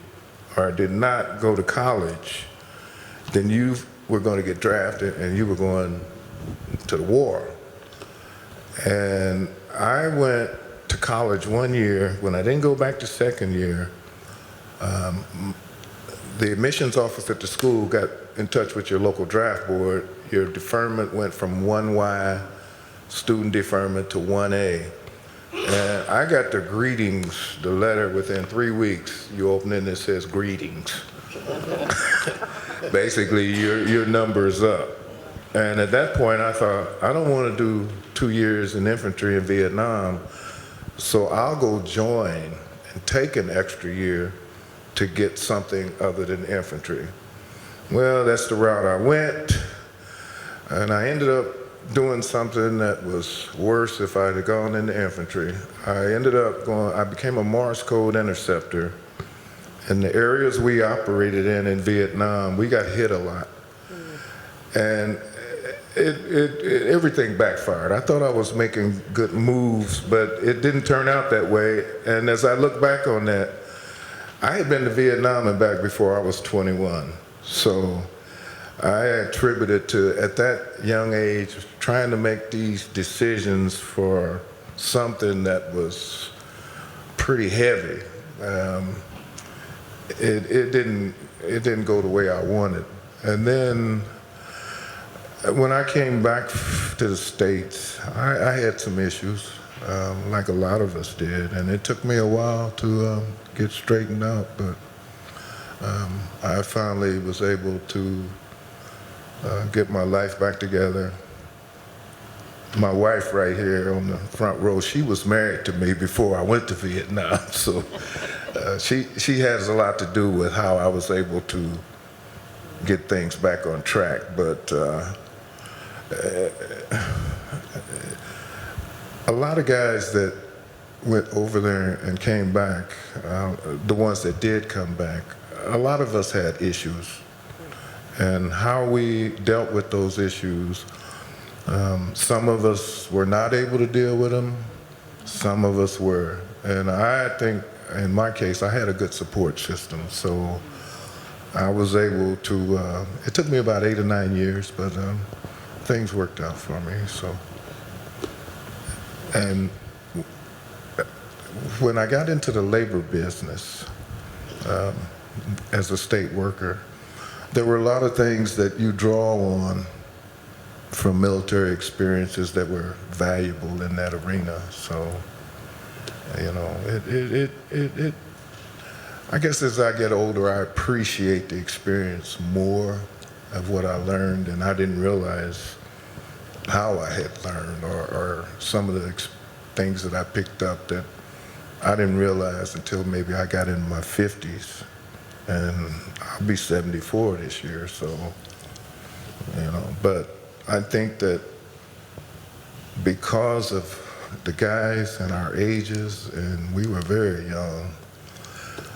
or did not go to college, then you were going to get drafted and you were going to the war. And I went to college one year. When I didn't go back to second year, the admissions office at the school got in touch with your local draft board. Your deferment went from 1Y student deferment to 1A. And I got the greetings, the letter within 3 weeks. You open it and it says greetings. Basically, your number's up. And at that point, I thought, I don't want to do 2 years in infantry in Vietnam, so I'll go join and take an extra year to get something other than infantry. Well, that's the route I went, and I ended up doing something that was worse if I had gone into infantry. I became a Morse code interceptor. In the areas we operated in Vietnam, we got hit a lot. And everything backfired. I thought I was making good moves, but it didn't turn out that way. And as I look back on that, I had been to Vietnam and back before I was 21. So I attribute it to, at that young age, trying to make these decisions for something that was pretty heavy. It didn't go the way I wanted. And then when I came back to the States, I had some issues, like a lot of us did, and it took me a while to get straightened out, but I finally was able to get my life back together. My wife right here on the front row, she was married to me before I went to Vietnam, so she has a lot to do with how I was able to get things back on track. But a lot of guys that went over there and came back, the ones that did come back, a lot of us had issues. And how we dealt with those issues, some of us were not able to deal with them, some of us were. And I think, in my case, I had a good support system, so I was able to, it took me about 8 or 9 years, but things worked out for me, so. And when I got into the labor business as a state worker, there were a lot of things that you draw on from military experiences that were valuable in that arena. So, you know, I guess as I get older, I appreciate the experience more of what I learned, and I didn't realize how I had learned, or some of the things that I picked up that I didn't realize until maybe I got in my 50s. And I'll be 74 this year, so, you know, but I think that because of the guys and our ages, and we were very young,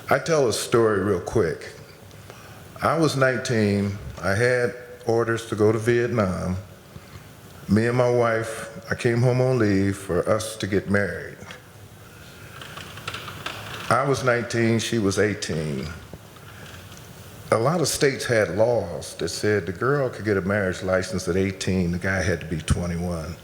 I tell a story real quick. I was 19, I had orders to go to Vietnam. Me and my wife, I came home on leave for us to get married. I was 19, she was 18. A lot of states had laws that said the girl could get a marriage license at 18, the guy had to be 21.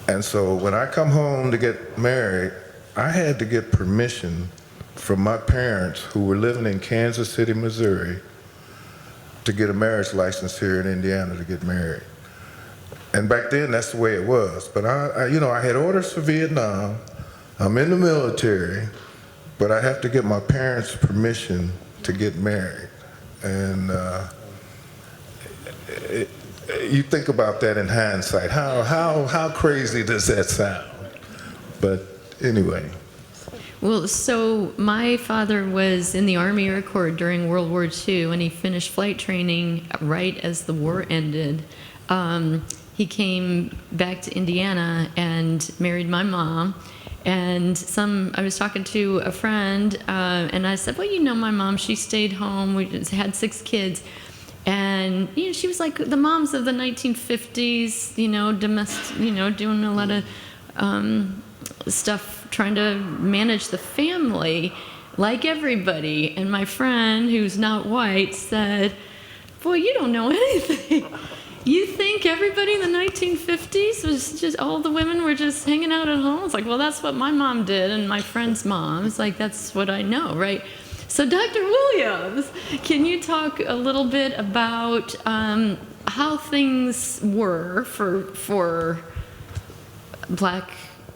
And so when I come home to get married, I had to get permission from my parents who were living in Kansas City, Missouri, to get a marriage license here in Indiana to get married. And back then, that's the way it was. But you know, I had orders for Vietnam, I'm in the military, but I have to get my parents' permission to get married. And you think about that in hindsight. How crazy does that sound? But anyway. Well, so my father was in the Army Air Corps during World War II, and he finished flight training right as the war ended. he came back to Indiana and married my mom. And I was talking to a friend, and I said, well, you know, my mom, she stayed home. We just had 6 kids. And, you know, she was like the moms of the 1950s, you know, doing a lot of stuff, trying to manage the family like everybody. And my friend, who's not white, said, boy, you don't know anything. You think everybody in the 1950s was just, all the women were just hanging out at home? It's like, well, that's what my mom did and my friend's mom. It's like, that's what I know, right? So Dr. Williams, can you talk a little bit about how things were for Black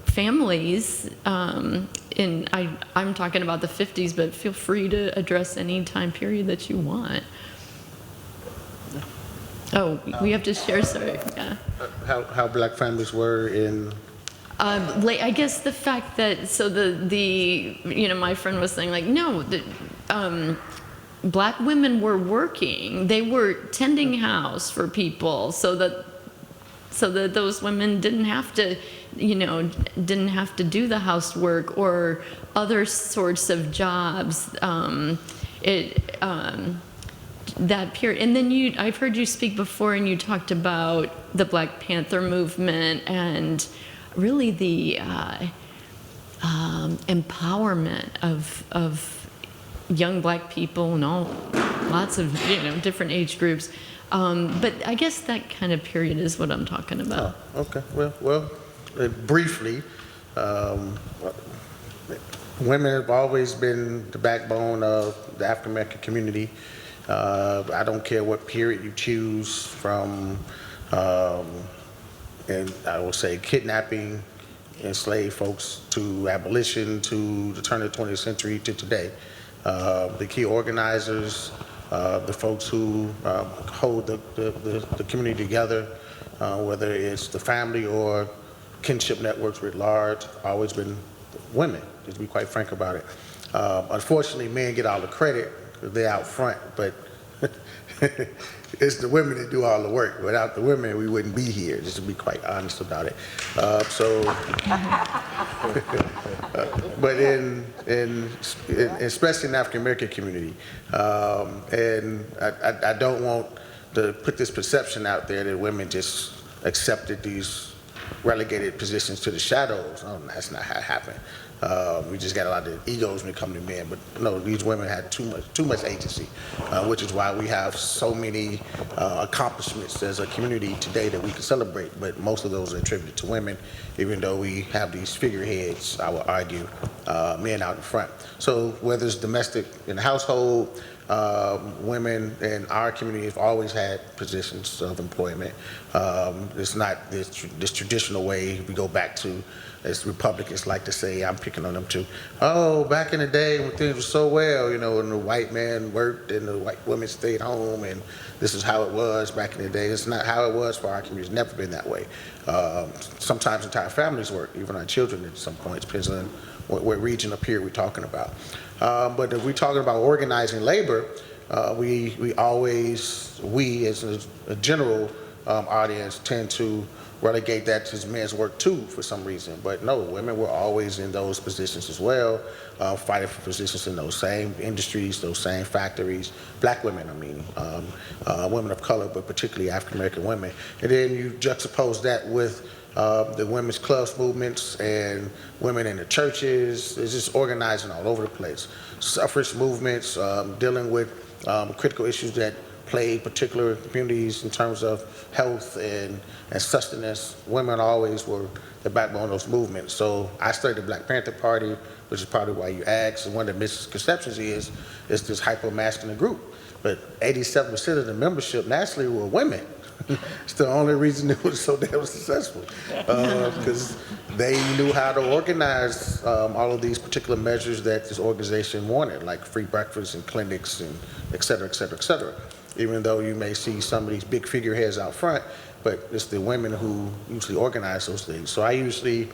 families I'm talking about the 50s, but feel free to address any time period that you want. Oh, we have to share, sorry, yeah. How Black families were in. I guess the fact that, so you know, my friend was saying like, no, Black women were working. They were tending house for people so that those women didn't have to, you know, didn't have to do the housework or other sorts of jobs. That period, and then I've heard you speak before, and you talked about the Black Panther movement and really the empowerment of young Black people and lots of, you know, different age groups. But I guess that kind of period is what I'm talking about. Oh, okay. Well, briefly, women have always been the backbone of the African American community. I don't care what period you choose from, and I will say kidnapping enslaved folks to abolition to the turn of the 20th century to today. The key organizers, the folks who hold the community together, whether it's the family or kinship networks writ large, always been women, just to be quite frank about it. Unfortunately, men get all the credit because they're out front, but it's the women that do all the work. Without the women, we wouldn't be here, just to be quite honest about it. But especially in the African American community, and I don't want to put this perception out there that women just accepted these relegated positions to the shadows. Oh, that's not how it happened. We just got a lot of egos when it comes to men, but no, these women had too much agency, which is why we have so many accomplishments as a community today that we can celebrate, but most of those are attributed to women, even though we have these figureheads, I would argue, men out in front. So whether it's domestic in the household, women in our community have always had positions of employment. It's not this traditional way we go back to, as Republicans like to say, I'm picking on them too. Oh, back in the day when things were so well, you know, and the white man worked and the white women stayed home, and this is how it was back in the day. It's not how it was for our community. It's never been that way. Sometimes entire families work, even our children at some points, depends on what region up here we're talking about. But if we're talking about organizing labor, we as a general audience tend to relegate that to men's work too for some reason. But no, women were always in those positions as well, fighting for positions in those same industries, those same factories. Black women, I mean, women of color, but particularly African American women. And then you juxtapose that with the women's clubs movements and women in the churches. It's just organizing all over the place. Suffrage movements, dealing with critical issues that plague particular communities in terms of health and sustenance. Women always were the backbone of those movements. So I studied the Black Panther Party, which is probably why you asked, and one of the misconceptions is it's this hyper-masculine group. But 87% of the membership nationally were women. It's the only reason it was so damn successful, because they knew how to organize all of these particular measures that this organization wanted, like free breakfast and clinics and et cetera, et cetera, et cetera. Even though you may see some of these big figureheads out front, but it's the women who usually organize those things. So I usually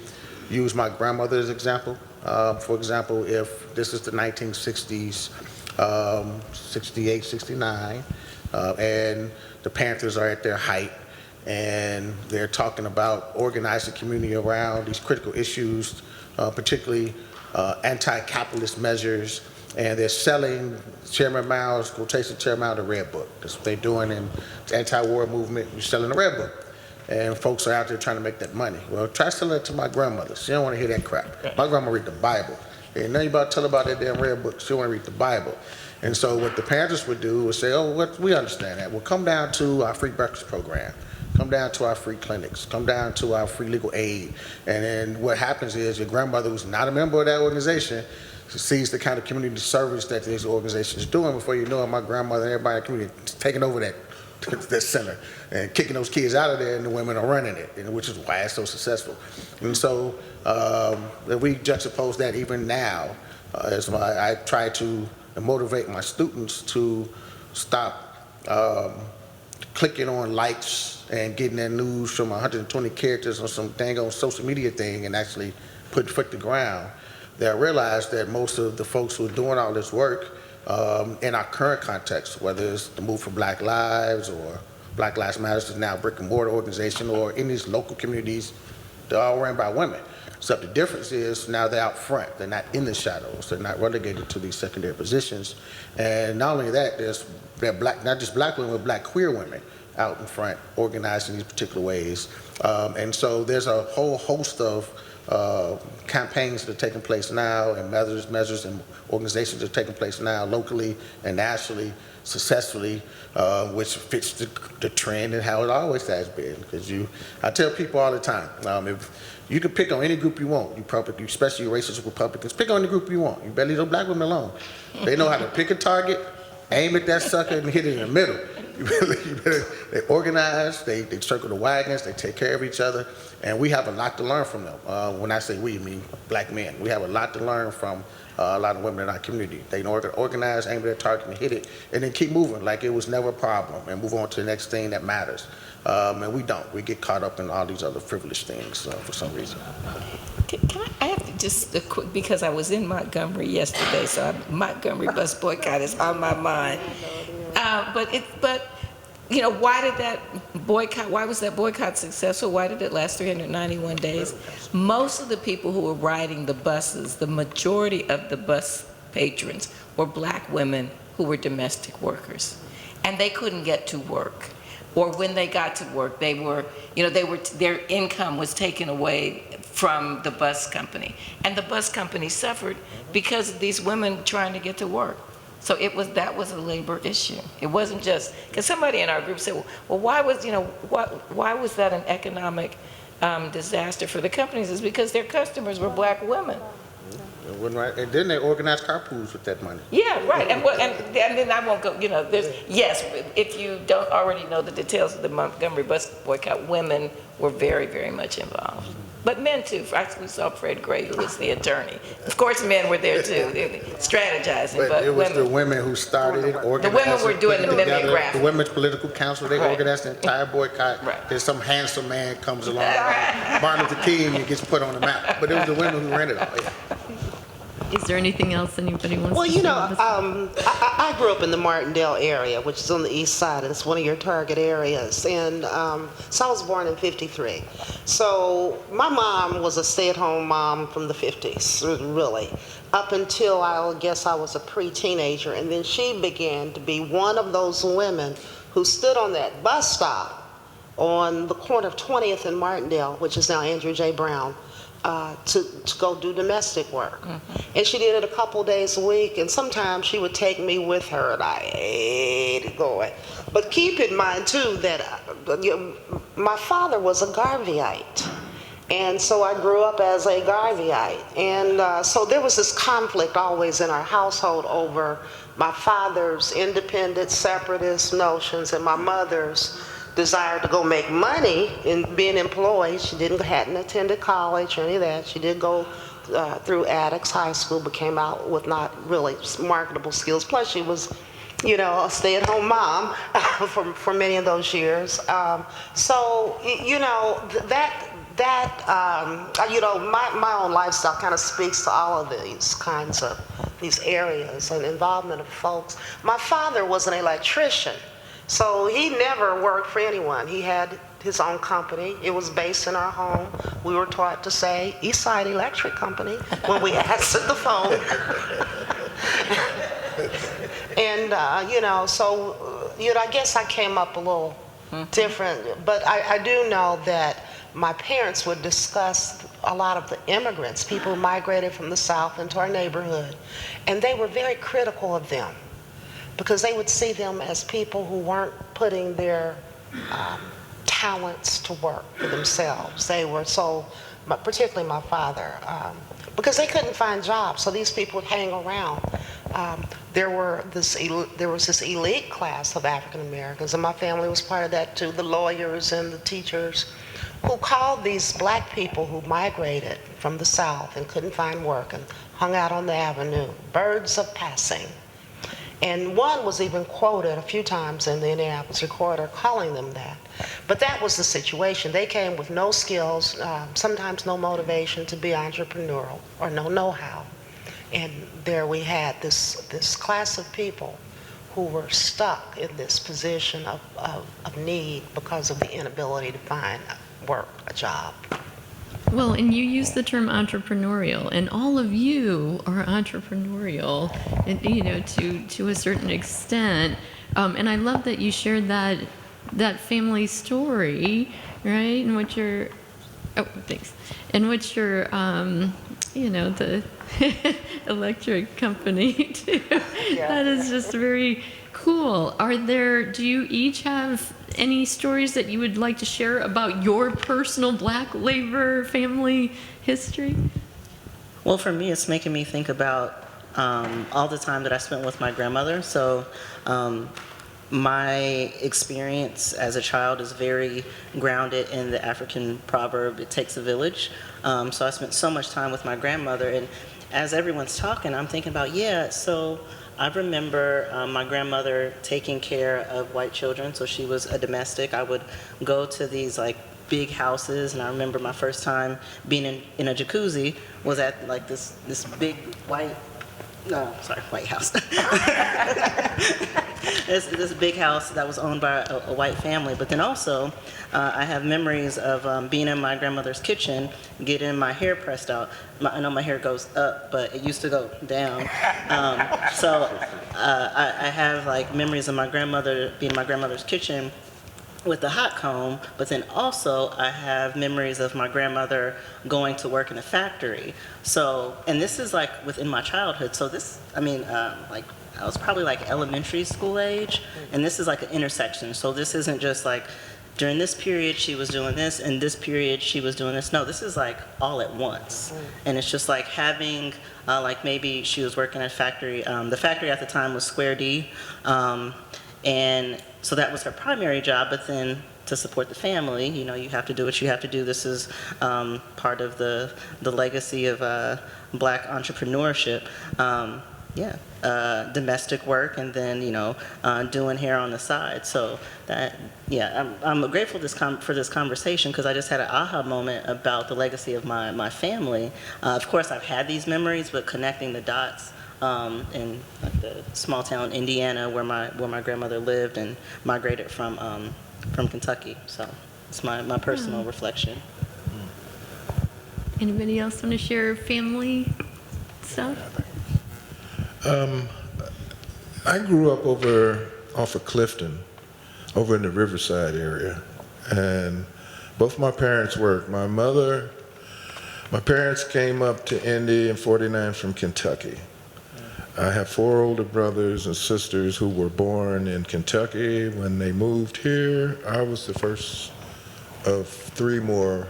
use my grandmother as an example. For example, if this is the 1960s, 68, 69, and the Panthers are at their height, and they're talking about organizing the community around these critical issues, particularly anti-capitalist measures, and they're selling Chairman Mao's, quotation Chairman Mao, the Red Book. That's what they're doing in the anti-war movement. You're selling the Red Book. And folks are out there trying to make that money. Well, try selling it to my grandmother. She don't want to hear that crap. My grandma read the Bible. And nothing about tell her about that damn Red Book. She don't want to read the Bible. And so what the Panthers would do is say, oh, we understand that. Well, come down to our free breakfast program. Come down to our free clinics. Come down to our free legal aid. And then what happens is your grandmother, who's not a member of that organization, sees the kind of community service that this organization is doing. Before you know it, my grandmother and everybody in the community is taking over that center and kicking those kids out of there, and the women are running it, which is why it's so successful. And so we juxtapose that even now, I try to motivate my students to stop clicking on likes and getting their news from 120 characters on some dang on social media thing and actually putting foot to ground. That I realized that most of the folks who are doing all this work in our current context, whether it's the Move for Black Lives or Black Lives Matter is now a brick and mortar organization, or in these local communities, they're all ran by women. So the difference is now they're out front. They're not in the shadows. They're not relegated to these secondary positions. And not only that, they're black, not just black women, but black queer women out in front, organized in these particular ways. And so there's a whole host of campaigns that are taking place now, and measures and organizations that are taking place now locally and nationally successfully, which fits the trend and how it always has been. Because I tell people all the time, if you can pick on any group you want, especially racist Republicans, pick on any group you want. You better leave those black women alone. They know how to pick a target, aim at that sucker, and hit it in the middle. They organize, they circle the wagons, they take care of each other, and we have a lot to learn from them. When I say we, I mean black men. We have a lot to learn from a lot of women in our community. They know organize, aim at their target, and hit it, and then keep moving like it was never a problem, and move on to the next thing that matters. And we don't. We get caught up in all these other frivolous things for some reason. I have to just a quick, because I was in Montgomery yesterday, so Montgomery bus boycott is on my mind. But you know, why did that boycott? Why was that boycott successful? Why did it last 391 days? Most of the people who were riding the buses, the majority of the bus patrons, were black women who were domestic workers, and they couldn't get to work. Or when they got to work, their income was taken away from the bus company. And the bus company suffered because of these women trying to get to work. So that was a labor issue. It wasn't just, because somebody in our group said, well, why was that an economic disaster for the companies? It's because their customers were black women. And then they organized carpools with that money. Yeah, right. And then I won't go, yes, if you don't already know the details of the Montgomery bus boycott, women were very, very much involved. But men too. We saw Fred Gray, who was the attorney. Of course, men were there too, strategizing. But it was the women who started it, organized. The women were doing the mimeograph. The Women's Political Council, they organized the entire boycott. Right. There's some handsome man comes along, Martin Luther King, and gets put on the map. But it was the women who ran it all. Yeah. Is there anything else anybody wants Well, to say? I grew up in the Martindale area, which is on the east side, and it's one of your target areas. And so I was born in '53. So my mom was a stay-at-home mom from the '50s, really, up until I guess I was a pre-teenager. And then she began to be one of those women who stood on that bus stop on the corner of 20th and Martindale, which is now Andrew J. Brown, to go do domestic work. Mm-hmm. And she did it a couple days a week, and sometimes she would take me with her, and I hated going. But keep in mind, too, that my father was a Garveyite. And so I grew up as a Garveyite. And so there was this conflict always in our household over my father's independent separatist notions and my mother's desire to go make money and being employed. She hadn't attended college or any of that. She did go through Addicks High School, but came out with not really marketable skills. Plus, she was, a stay-at-home mom for many of those years. My own lifestyle kind of speaks to all of these kinds of these areas and involvement of folks. My father was an electrician. So he never worked for anyone. He had his own company. It was based in our home. We were taught to say East Side Electric Company when we answered the phone. And, I guess I came up a little different, but I do know that my parents would discuss a lot of the immigrants, people who migrated from the South into our neighborhood, and they were very critical of them because they would see them as people who weren't putting their talents to work for themselves. They were particularly my father, because they couldn't find jobs, so these people would hang around. There was this elite class of African Americans, and my family was part of that too, the lawyers and the teachers, who called these black people who migrated from the South and couldn't find work and hung out on the avenue, birds of passing. And one was even quoted a few times in the Indianapolis Recorder calling them that. But that was the situation. They came with no skills, sometimes no motivation to be entrepreneurial or no know-how. And there we had this class of people who were stuck in this position of need because of the inability to find work, a job. Well, and you use the term entrepreneurial, and all of you are entrepreneurial, and, to a certain extent. And I love that you shared that family story, right? In which you're, thanks. In which you're, the electric company too. Yeah. That is just very cool. Do you each have any stories that you would like to share about your personal black labor family history? Well, for me, it's making me think about all the time that I spent with my grandmother. So my experience as a child is very grounded in the African proverb, it takes a village. So I spent so much time with my grandmother, and as everyone's talking, I'm thinking about, so I remember my grandmother taking care of white children, so she was a domestic. I would go to these big houses, and I remember my first time being in a jacuzzi was at this big white house. this big house that was owned by a white family. But then also, I have memories of being in my grandmother's kitchen, getting my hair pressed out. I know my hair goes up, but it used to go down. I have memories of my grandmother being in my grandmother's kitchen with the hot comb, but then also I have memories of my grandmother going to work in a factory. So, and this is within my childhood. So I was probably elementary school age, and this is an intersection. So this isn't just during this period she was doing this, and this period she was doing this. No, this is all at once. And it's just having, maybe she was working at a factory. The factory at the time was Square D, and so that was her primary job, but then to support the family, you have to do what you have to do. This is part of the legacy of black entrepreneurship. Domestic work, and then doing hair on the side. So that, I'm grateful for this conversation, because I just had an aha moment about the legacy of my family. Of course, I've had these memories, but connecting the dots in the small town Indiana where my grandmother lived and migrated from Kentucky. So it's my personal reflection. Anybody else want to share family stuff? I grew up off of Clifton, over in the Riverside area, and both my parents worked. My parents came up to Indy in '49 from Kentucky. I have 4 older brothers and sisters who were born in Kentucky. When they moved here, I was the first of 3 more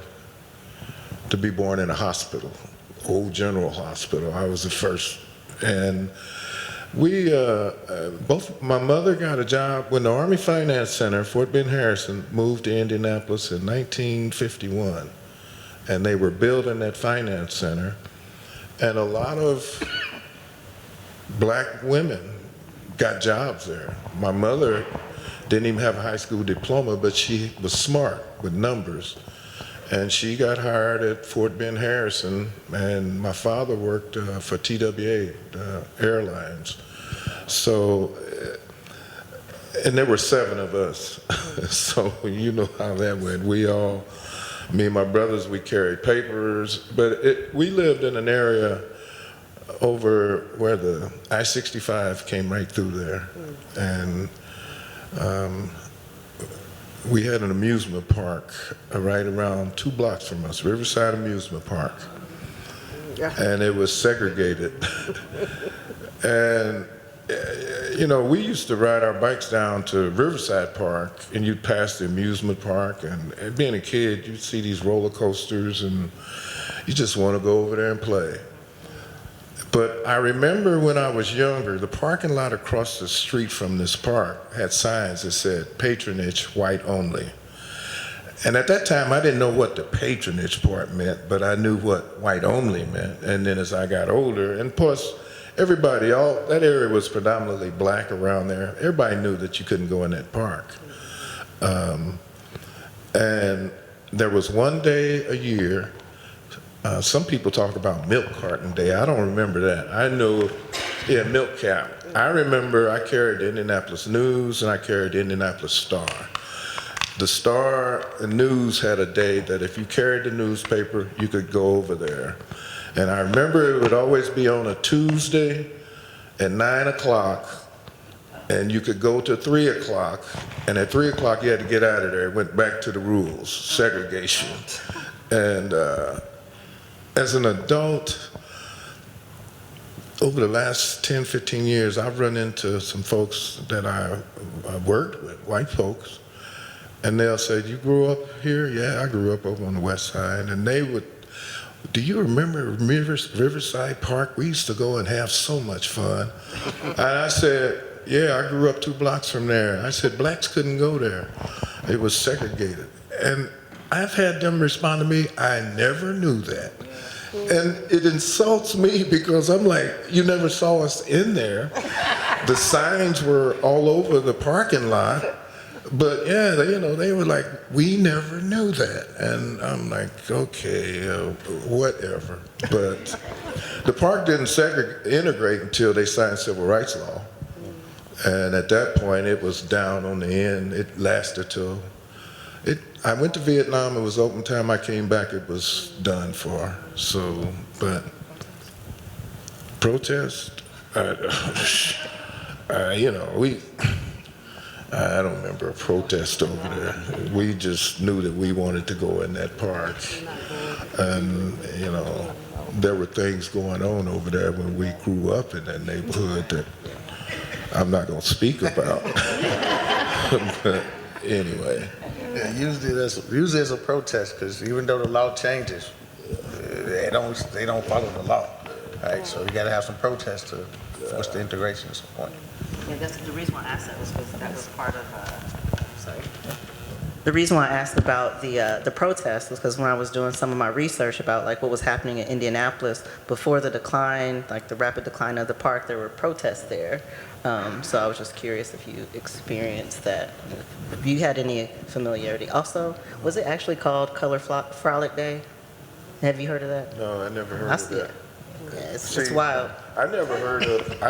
to be born in a hospital, Old General Hospital. I was the first. And my mother got a job when the Army Finance Center, Fort Bend Harrison, moved to Indianapolis in 1951. And they were building that finance center. And a lot of black women got jobs there. My mother didn't even have a high school diploma, but she was smart with numbers. And she got hired at Fort Bend Harrison, and my father worked for TWA Airlines. So And there were 7 of us, so you know how that went. Me and my brothers, we carried papers, but we lived in an area over where the I-65 came right through there, and we had an amusement park right around 2 blocks from us, Riverside Amusement Park, and it was segregated. And you know, we used to ride our bikes down to Riverside Park, and you'd pass the amusement park, and being a kid, you'd see these roller coasters, and you just want to go over there and play. But I remember when I was younger, the parking lot across the street from this park had signs that said, patronage, white only. And at that time, I didn't know what the patronage part meant, but I knew what white only meant. And then as I got older, and plus, that area was predominantly black around there. Everybody knew that you couldn't go in that park. And there was one day a year, some people talk about milk carton day. I don't remember that. I know, milk cap. I remember I carried the Indianapolis News and I carried the Indianapolis Star. The Star and News had a day that if you carried the newspaper, you could go over there. And I remember it would always be on a Tuesday at 9 o'clock, and you could go to 3 o'clock, and at 3 o'clock you had to get out of there. It went back to the rules, segregation. And as an adult, over the last 10, 15 years, I've run into some folks that I worked with, white folks, and they'll say, you grew up here? Yeah, I grew up over on the west side. And they would, do you remember Riverside Park? We used to go and have so much fun. And I said, yeah, I grew up 2 blocks from there. I said, blacks couldn't go there. It was segregated. And I've had them respond to me, I never knew that. And it insults me because I'm like, you never saw us in there. The signs were all over the parking lot. But yeah, they were like, we never knew that. And I'm like, okay, whatever. But the park didn't integrate until they signed civil rights law. And at that point, it was down on the end. It lasted till, I went to Vietnam, it was open time. I came back, it was done for. So, but protest, I don't remember a protest over there. We just knew that we wanted to go in that park. And, there were things going on over there when we grew up in that neighborhood that I'm not going to speak about. But anyway. Yeah, usually there's a protest, because even though the law changes, they don't follow the law. Right? So you got to have some protests to force the integration at some point. Yeah, that's the reason why I asked that was because that was part of, The reason why I asked about the protest was because when I was doing some of my research about like what was happening in Indianapolis before the decline, like the rapid decline of the park, there were protests there. So I was just curious if you experienced that, if you had any familiarity. Also, was it actually called Color Frolic Day? Have you heard of that? No, I never heard of that. Yeah, it's wild. I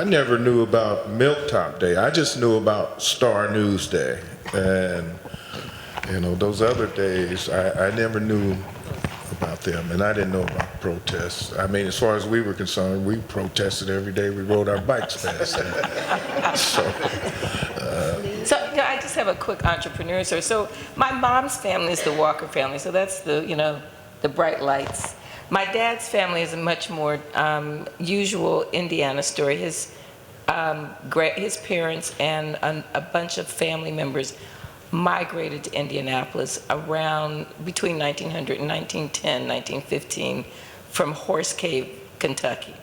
never knew about Milktop Day. I just knew about Star News Day. And, those other days, I never knew about them. And I didn't know about protests. I mean, as far as we were concerned, we protested every day we rode our bikes past them. So, I just have a quick entrepreneur story. So my mom's family is the Walker family. So that's the bright lights. My dad's family is a much more usual Indiana story. His parents and a bunch of family members migrated to Indianapolis around between 1900 and 1910, 1915 from Horse Cave, Kentucky.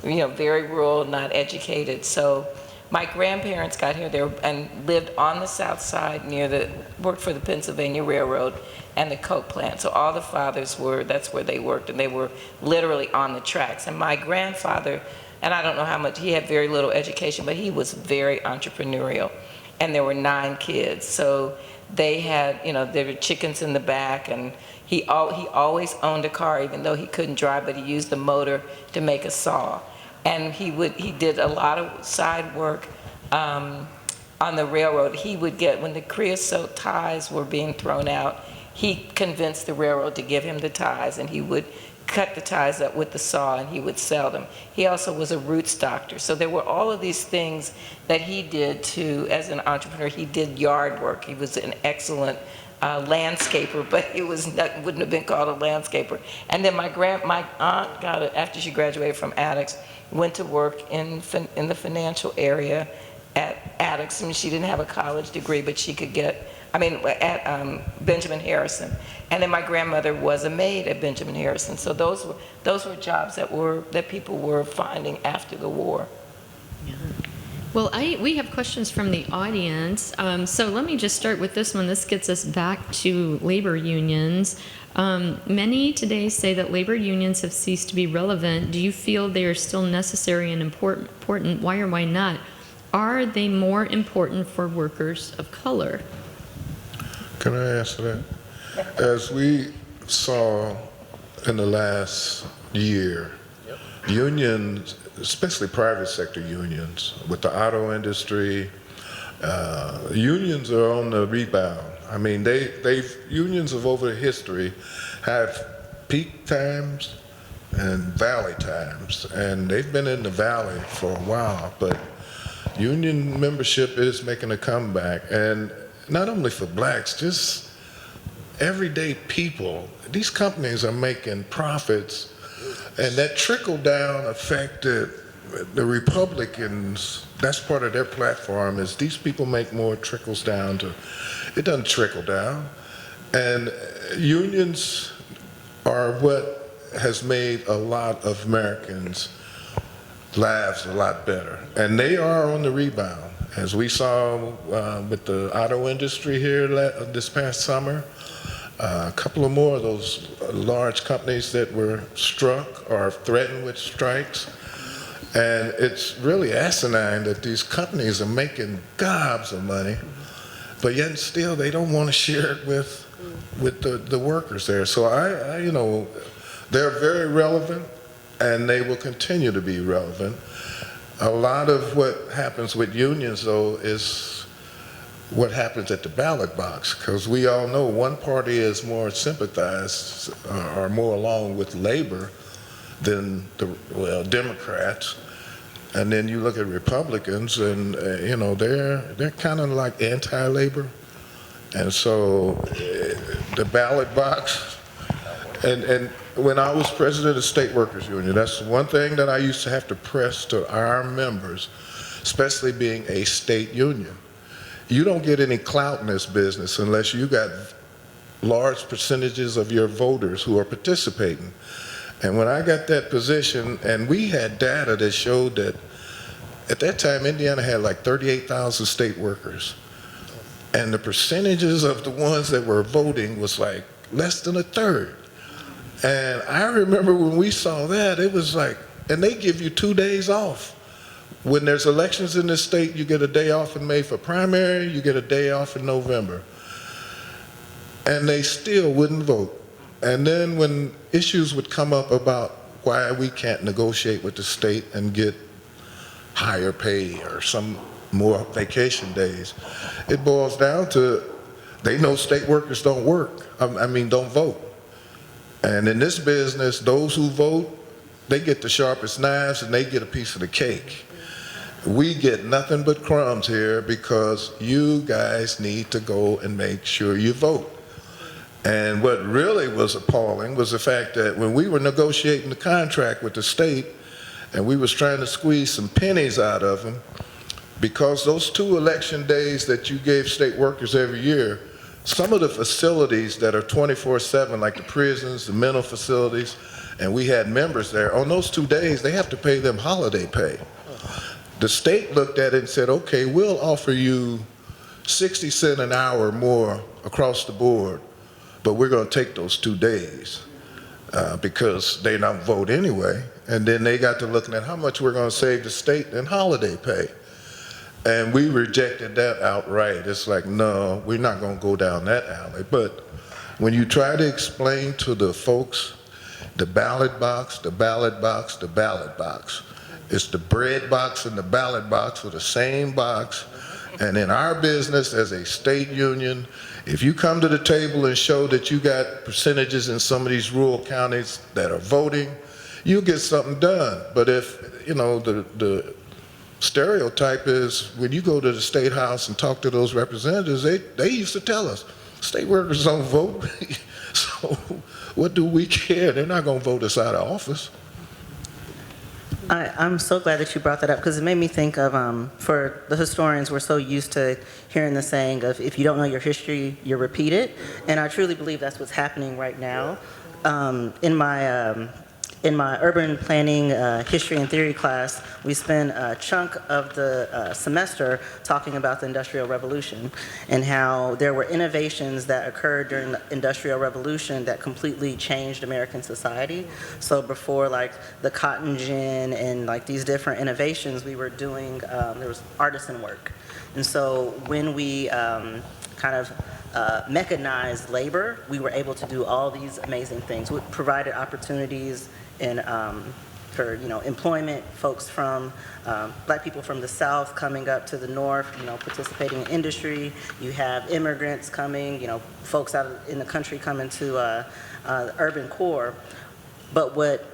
Very rural, not educated. So my grandparents got here there and lived on the south side worked for the Pennsylvania Railroad and the coke plant. So all the fathers that's where they worked, and they were literally on the tracks. And my grandfather, and I don't know how much, he had very little education, but he was very entrepreneurial. And there were 9 kids. So they had, there were chickens in the back, and he always owned a car, even though he couldn't drive, but he used the motor to make a saw. And he did a lot of side work on the railroad, he would get, when the creosote ties were being thrown out, he convinced the railroad to give him the ties, and he would cut the ties up with the saw and he would sell them. He also was a roots doctor. So there were all of these things that he did to, as an entrepreneur, he did yard work. He was an excellent landscaper, but he wouldn't have been called a landscaper. And then my aunt got it after she graduated from Addix, went to work in the financial area at Addix. I mean, she didn't have a college degree, but she could get, at Benjamin Harrison. And then my grandmother was a maid at Benjamin Harrison. So those were jobs that people were finding after the war. Well, we have questions from the audience. So let me just start with this one. This gets us back to labor unions. Many today say that labor unions have ceased to be relevant. Do you feel they are still necessary and important? Why or why not? Are they more important for workers of color? Can I answer that? As we saw in the last year, unions, especially private sector unions, with the auto industry, unions are on the rebound. I mean, unions of over history have peak times and valley times, and they've been in the valley for a while, but union membership is making a comeback, and not only for blacks, just everyday people. These companies are making profits, and that trickle-down effect that the Republicans, that's part of their platform, is these people make more, trickles down to, it doesn't trickle down. And unions are what has made a lot of Americans' lives a lot better. And they are on the rebound. As we saw with the auto industry here this past summer, a couple of more of those large companies that were struck or threatened with strikes. And it's really asinine that these companies are making gobs of money, but yet still they don't want to share it with the workers there. So I you know, they're very relevant, and they will continue to be relevant. A lot of what happens with unions, though, is what happens at the ballot box, because we all know one party is more sympathized or more along with labor than the Democrats, and then you look at Republicans, and you know, they're kind of like anti-labor, and so the ballot box, and when I was president of State Workers Union, that's one thing that I used to have to press to our members, especially being a state union. You don't get any clout in this business unless you got large percentages of your voters who are participating. And when I got that position, and we had data that showed that at that time Indiana had like 38,000 state workers, and the percentages of the ones that were voting was like less than a third. And I remember when we saw that, it was like, and they give you 2 days off. When there's elections in this state, you get a day off in May for primary, you get a day off in November. And they still wouldn't vote. And then when issues would come up about why we can't negotiate with the state and get higher pay or some more vacation days, it boils down to they know state workers don't work, don't vote. And in this business, those who vote, they get the sharpest knives and they get a piece of the cake. We get nothing but crumbs here because you guys need to go and make sure you vote. And what really was appalling was the fact that when we were negotiating the contract with the state and we was trying to squeeze some pennies out of them, because those 2 election days that you gave state workers every year, some of the facilities that are 24/7, like the prisons, the mental facilities, and we had members there, on those 2 days, they have to pay them holiday pay. The state looked at it and said, okay, we'll offer you 60 cents an hour more across the board, but we're going to take those 2 days because they don't vote anyway. And then they got to looking at how much we're going to save the state in holiday pay. And we rejected that outright. It's like, no, we're not going to go down that alley. But when you try to explain to the folks, the ballot box, the ballot box, the ballot box, it's the bread box and the ballot box are the same box, And in our business as a state union, if you come to the table and show that you got percentages in some of these rural counties that are voting, you'll get something done. But if, you know, the stereotype is when you go to the State House and talk to those representatives, they used to tell us, state workers don't vote. So what do we care? They're not going to vote us out of office. I'm so glad that you brought that up because it made me think of, for the historians, we're so used to hearing the saying of, if you don't know your history, you repeat it. And I truly believe that's what's happening right now. In my urban planning history and theory class, we spent a chunk of the semester talking about the Industrial Revolution and how there were innovations that occurred during the Industrial Revolution that completely changed American society. So before like the cotton gin and like these different innovations, we were doing, there was artisan work. And so when we kind of mechanized labor, we were able to do all these amazing things. We provided opportunities and for employment, folks from black people from the South coming up to the North, participating in industry. You have immigrants coming, folks out in the country coming to the urban core. But what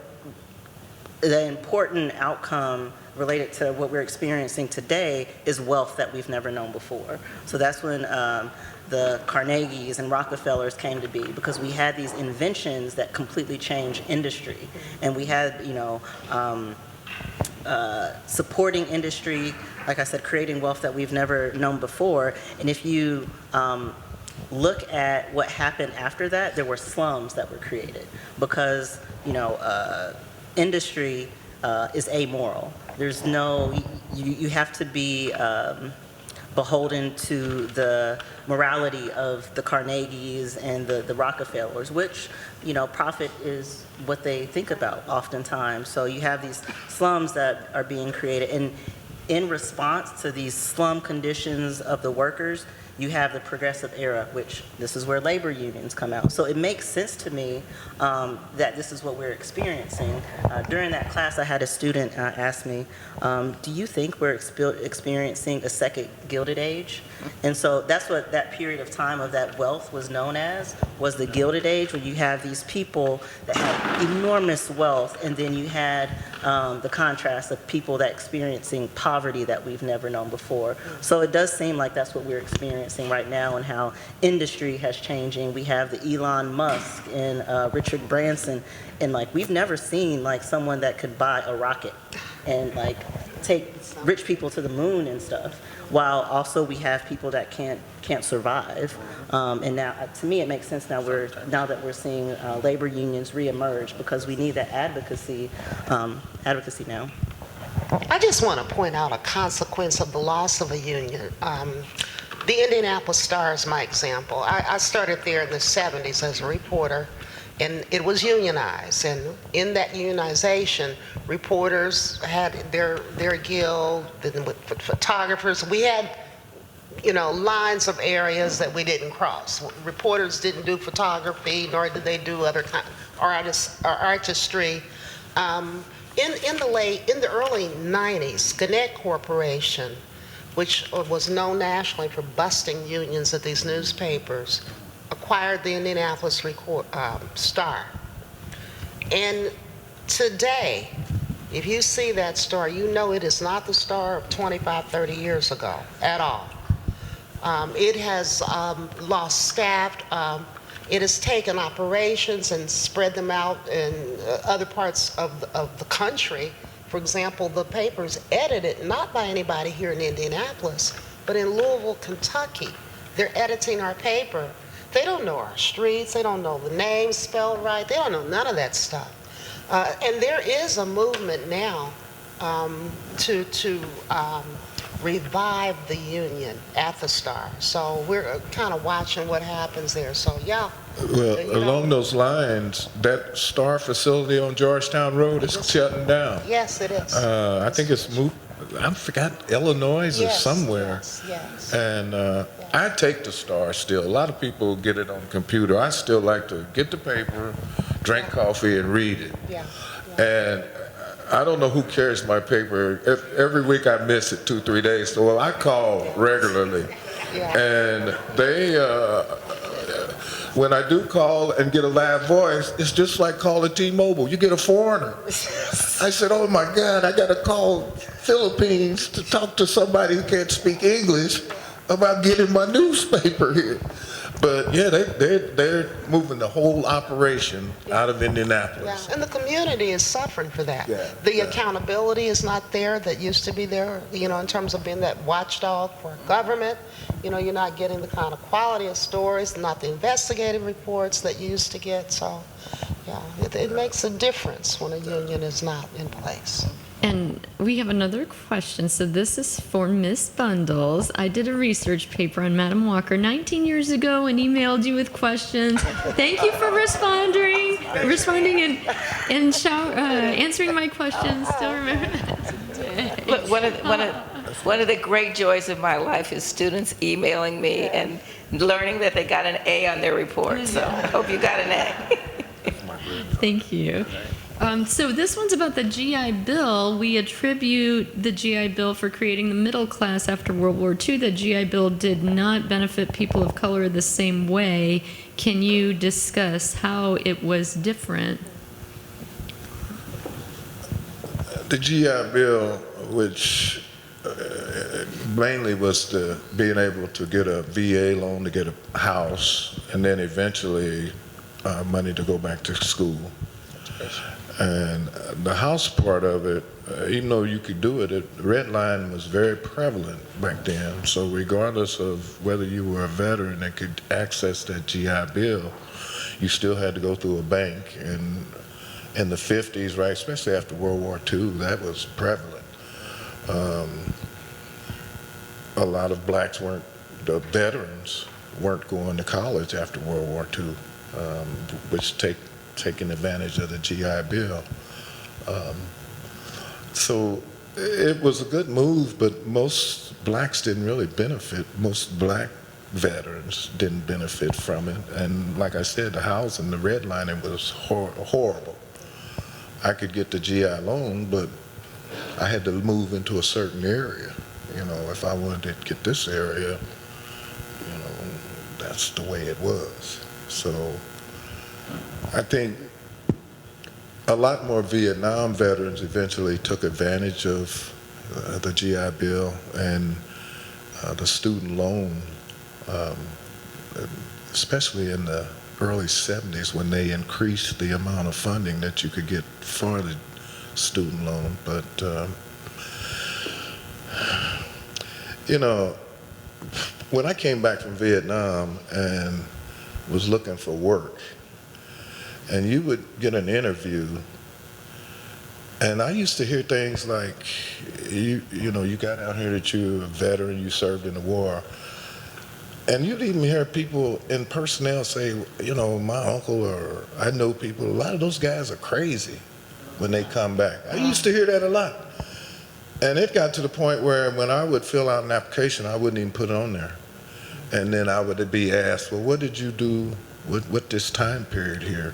the important outcome related to what we're experiencing today is wealth that we've never known before. So that's when the Carnegies and Rockefellers came to be, because we had these inventions that completely changed industry. And we had, supporting industry, like I said, creating wealth that we've never known before. And if you look at what happened after that, there were slums that were created because, industry is amoral. There's no, you have to be beholden to the morality of the Carnegies and the Rockefellers, which, profit is what they think about oftentimes. So you have these slums that are being created, and in response to these slum conditions of the workers, you have the progressive era, which this is where labor unions come out. So it makes sense to me that this is what we're experiencing. During that class, I had a student ask me, do you think we're experiencing a second Gilded Age? And so that's what that period of time of that wealth was known as, was the Gilded Age, where you have these people that had enormous wealth, and then you had the contrast of people that experiencing poverty that we've never known before. So it does seem like that's what we're experiencing right now, and how industry has changing. We have the Elon Musk and Richard Branson, and we've never seen someone that could buy a rocket and take rich people to the moon and stuff, while also we have people that can't survive. And now, to me, it makes sense now that we're seeing labor unions reemerge, because we need that advocacy now. I just want to point out a consequence of the loss of a union. The Indianapolis Star is my example. I started there in the 70s as a reporter, and it was unionized. And in that unionization, reporters had their guild, and with photographers. We had, lines of areas that we didn't cross. Reporters didn't do photography, nor did they do other kind of artistry. In the early 90s, Gannett Corporation, which was known nationally for busting unions at these newspapers, acquired the Indianapolis Star. And today, if you see that star, you know it is not the star of 25, 30 years ago at all. It has lost staff. It has taken operations and spread them out in other parts of the country. For example, the paper's edited not by anybody here in Indianapolis, but in Louisville, Kentucky. They're editing our paper. They don't know our streets. They don't know the names spelled right. They don't know none of that stuff. And there is a movement now to revive the union at the Star. So we're kind of watching what happens there. So yeah. Well, along those lines, that Star facility on Georgetown Road is shutting down. Yes, it is. I think it's moved, I forgot, Illinois or somewhere. Yes. And I take the Star still. A lot of people get it on the computer. I still like to get the paper, drink coffee, and read it. Yeah. And I don't know who carries my paper. Every week I miss it 2-3 days. So I call regularly, and they. When I do call and get a live voice, it's just like calling T-Mobile. You get a foreigner. I said, oh my God, I got to call Philippines to talk to somebody who can't speak English about getting my newspaper here. But yeah, they're moving the whole operation out of Indianapolis. Yeah, and the community is suffering for that. Yeah, The yeah. accountability is not there that used to be there, in terms of being that watchdog for government. You're not getting the kind of quality of stories, not the investigative reports that you used to get. So, yeah, it makes a difference when a union is not in place. And we have another question. So this is for Miss Bundles. I did a research paper on Madam Walker 19 years ago and emailed you with questions. Thank you for responding and answering my questions. Still remember that. Look, one of the great joys of my life is students emailing me and learning that they got an A on their report. So I hope you got an A. Thank you. So this one's about the GI Bill. We attribute the GI Bill for creating the middle class after World War II. The GI Bill did not benefit people of color the same way. Can you discuss how it was different? The GI Bill, which mainly was being able to get a VA loan to get a house, and then eventually money to go back to school. And the house part of it, even though you could do it, red line was very prevalent back then. So regardless of whether you were a veteran that could access that GI Bill, you still had to go through a bank. And in the 50s, right, especially after World War II, that was prevalent. A lot of blacks the veterans weren't going to college after World War II, which taking advantage of the GI Bill. So it was a good move, but most blacks didn't really benefit. Most black veterans didn't benefit from it. And like I said, the housing, the redlining was horrible. I could get the GI loan, but I had to move into a certain area. If I wanted to get this area, that's the way it was. So I think a lot more Vietnam veterans eventually took advantage of the GI Bill and the student loan, especially in the early 70s when they increased the amount of funding that you could get for the student loan. But, when I came back from Vietnam and was looking for work, and you would get an interview, and I used to hear things like, you got out here that you're a veteran, you served in the war. And you'd even hear people in personnel say, my uncle or I know people, a lot of those guys are crazy when they come back. I used to hear that a lot. And it got to the point where when I would fill out an application, I wouldn't even put it on there. And then I would be asked, well, what did you do with this time period here?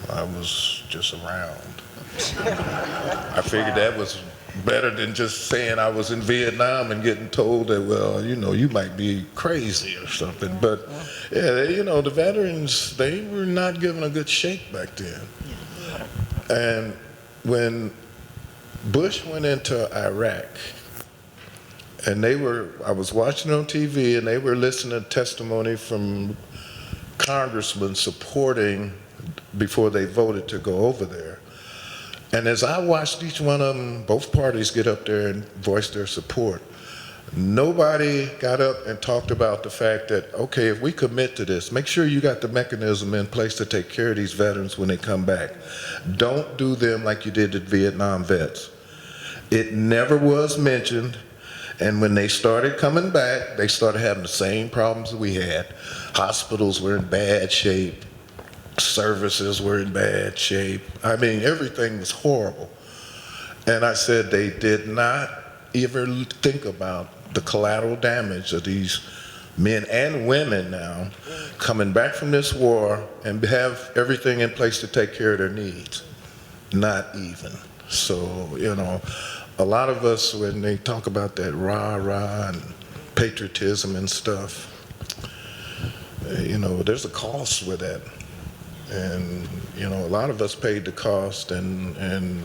I was just around. I figured that was better than just saying I was in Vietnam and getting told that, well, you might be crazy or something. But yeah, the veterans, they were not given a good shake back then. And when Bush went into Iraq, and I was watching on TV, and they were listening to testimony from congressmen supporting before they voted to go over there. And as I watched each one of them, both parties get up there and voice their support, nobody got up and talked about the fact that, okay, if we commit to this, make sure you got the mechanism in place to take care of these veterans when they come back. Don't do them like you did the Vietnam vets. It never was mentioned. And when they started coming back, they started having the same problems that we had. Hospitals were in bad shape. Services were in bad shape. I mean, everything was horrible. And I said they did not even think about the collateral damage of these men and women now coming back from this war and have everything in place to take care of their needs. Not even. So, you know, a lot of us, when they talk about that rah-rah and patriotism and stuff, you know, there's a cost with that. And, you know, a lot of us paid the cost and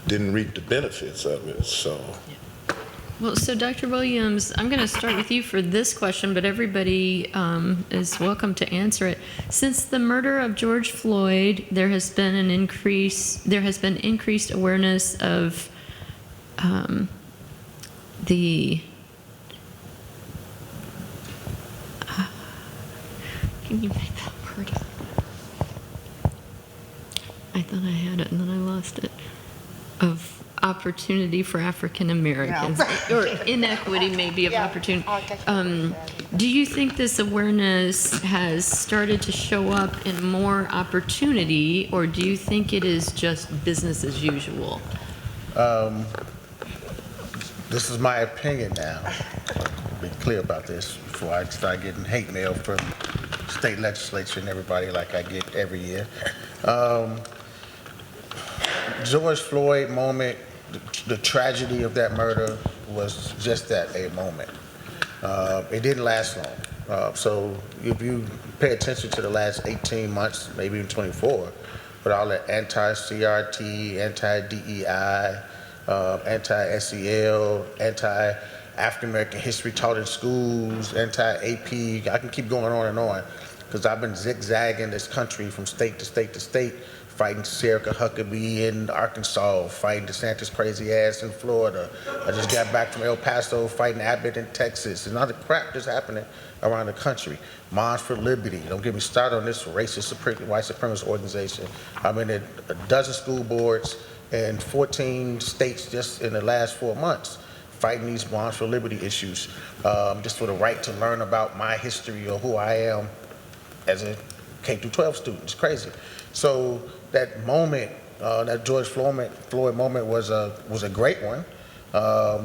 didn't reap the benefits of it, so. Well, so Dr. Williams, I'm going to start with you for this question, but everybody is welcome to answer it. Since the murder of George Floyd, there has been increased awareness of the can you make that word? I thought I had it and then I lost it. Of opportunity for African Americans, or inequity maybe of opportunity. Do you think this awareness has started to show up in more opportunity, or do you think it is just business as usual? This is my opinion now. I'll be clear about this before I start getting hate mail from state legislature and everybody like I get every year. George Floyd moment, the tragedy of that murder was just that, a moment. It didn't last long. So if you pay attention to the last 18 months, maybe even 24, with all the anti-CRT, anti-DEI, anti-SEL, anti-African American history taught in schools, anti-AP, I can keep going on and on, because I've been zigzagging this country from state to state to state, fighting Serica Huckabee in Arkansas, fighting DeSantis crazy ass in Florida. I just got back from El Paso fighting Abbott in Texas, and all the crap just happening around the country. Moms for Liberty, don't get me started on this racist, white supremacist organization. I'm in a dozen school boards in 14 states just in the last 4 months, fighting these Moms for Liberty issues, just for the right to learn about my history or who I am as a K-12 student. It's crazy. So that moment, that George Floyd moment was a great one. Not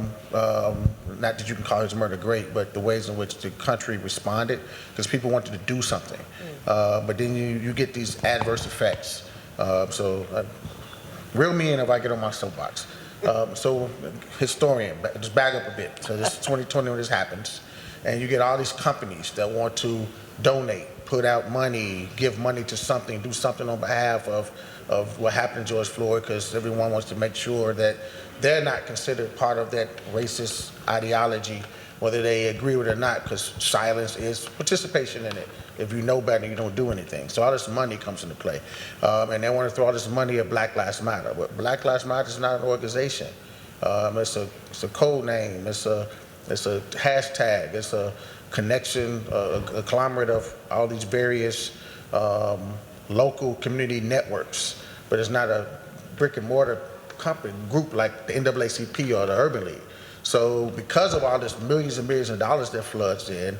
that you can call his murder great, but the ways in which the country responded, because people wanted to do something. But then you get these adverse effects. Reel me in if I get on my soapbox. So historian, just back up a bit. So this is 2020 when this happens, and you get all these companies that want to donate, put out money, give money to something, do something on behalf of what happened to George Floyd, because everyone wants to make sure that they're not considered part of that racist ideology, whether they agree with it or not, because silence is participation in it. If you know better, you don't do anything. So all this money comes into play. And they want to throw all this money at Black Lives Matter. But Black Lives Matter is not an organization. It's a code name. It's a hashtag. It's a connection, a conglomerate of all these various local community networks, but it's not a brick and mortar company group like the NAACP or the Urban League. So because of all this millions and millions of dollars that floods in,